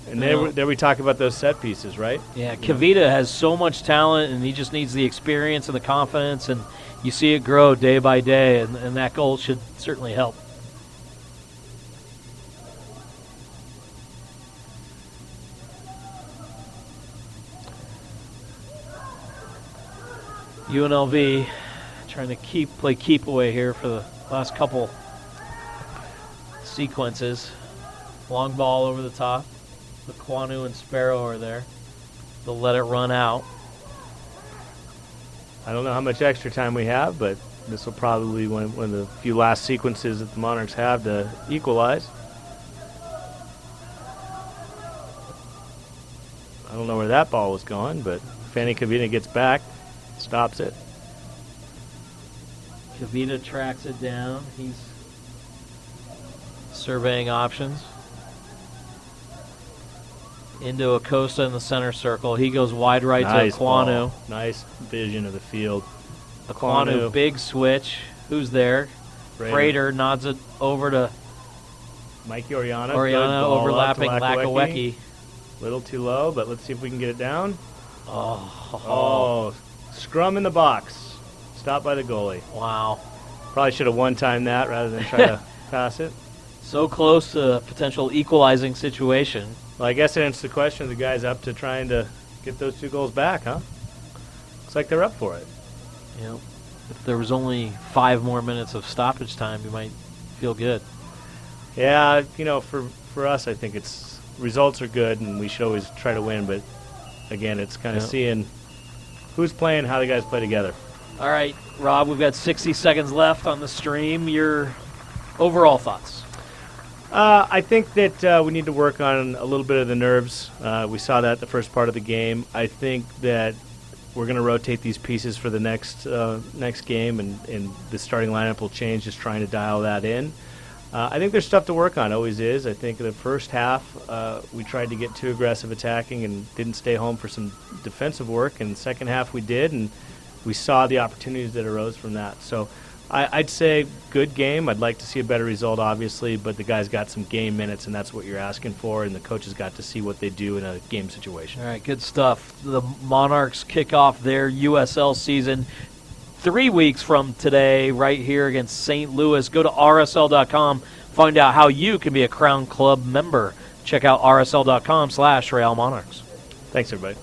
And there we talk about those set pieces, right? Yeah, Kavita has so much talent, and he just needs the experience and the confidence, and you see it grow day by day, and that goal should certainly help. UNLV trying to play keep away here for the last couple sequences. Long ball over the top. The Quanu and Sparrow are there. They'll let it run out. I don't know how much extra time we have, but this will probably be one of the few last sequences that the Monarchs have to equalize. I don't know where that ball was going, but Fanny Kavita gets back, stops it. Kavita tracks it down. He's surveying options. Into Acosta in the center circle. He goes wide right nice to Aquanu. Ball. Nice vision of the field. Aquanu, big switch. Who's there? Freighter nods it over to Mikey Oriana. Oriana overlapping Lakawecki. Little too low, but let's see if we can get it down. Oh. Scrum in the box. Stopped by the goalie. Wow. Probably should have one-timed that rather than try to pass it. So close to a potential equalizing situation. Well, I guess it answers the question of the guys up to trying to get those 2 goals back, huh? Looks like they're up for it. You know, if there was only 5 more minutes of stoppage time, you might feel good. Yeah, for us, I think it's results are good, and we should always try to win. But again, it's kind of seeing who's playing, how the guys play together. All right, Rob, we've got 60 seconds left on the stream. Your overall thoughts? I think that we need to work on a little bit of the nerves. We saw that the first part of the game. I think that we're going to rotate these pieces for the next game, and the starting lineup will change, just trying to dial that in. I think there's stuff to work on, always is. I think the first half we tried to get too aggressive attacking and didn't stay home for some defensive work, and the second half we did, and we saw the opportunities that arose from that. So I'd say good game. I'd like to see a better result, obviously, but the guys got some game minutes, and that's what you're asking for, and the coaches got to see what they do in a game situation. All right, good stuff. The Monarchs kick off their USL season 3 weeks from today right here against St. Louis. Go to rsl.com, find out how you can be a Crown Club member. Check out rsl.com/Real Monarchs. Thanks, everybody.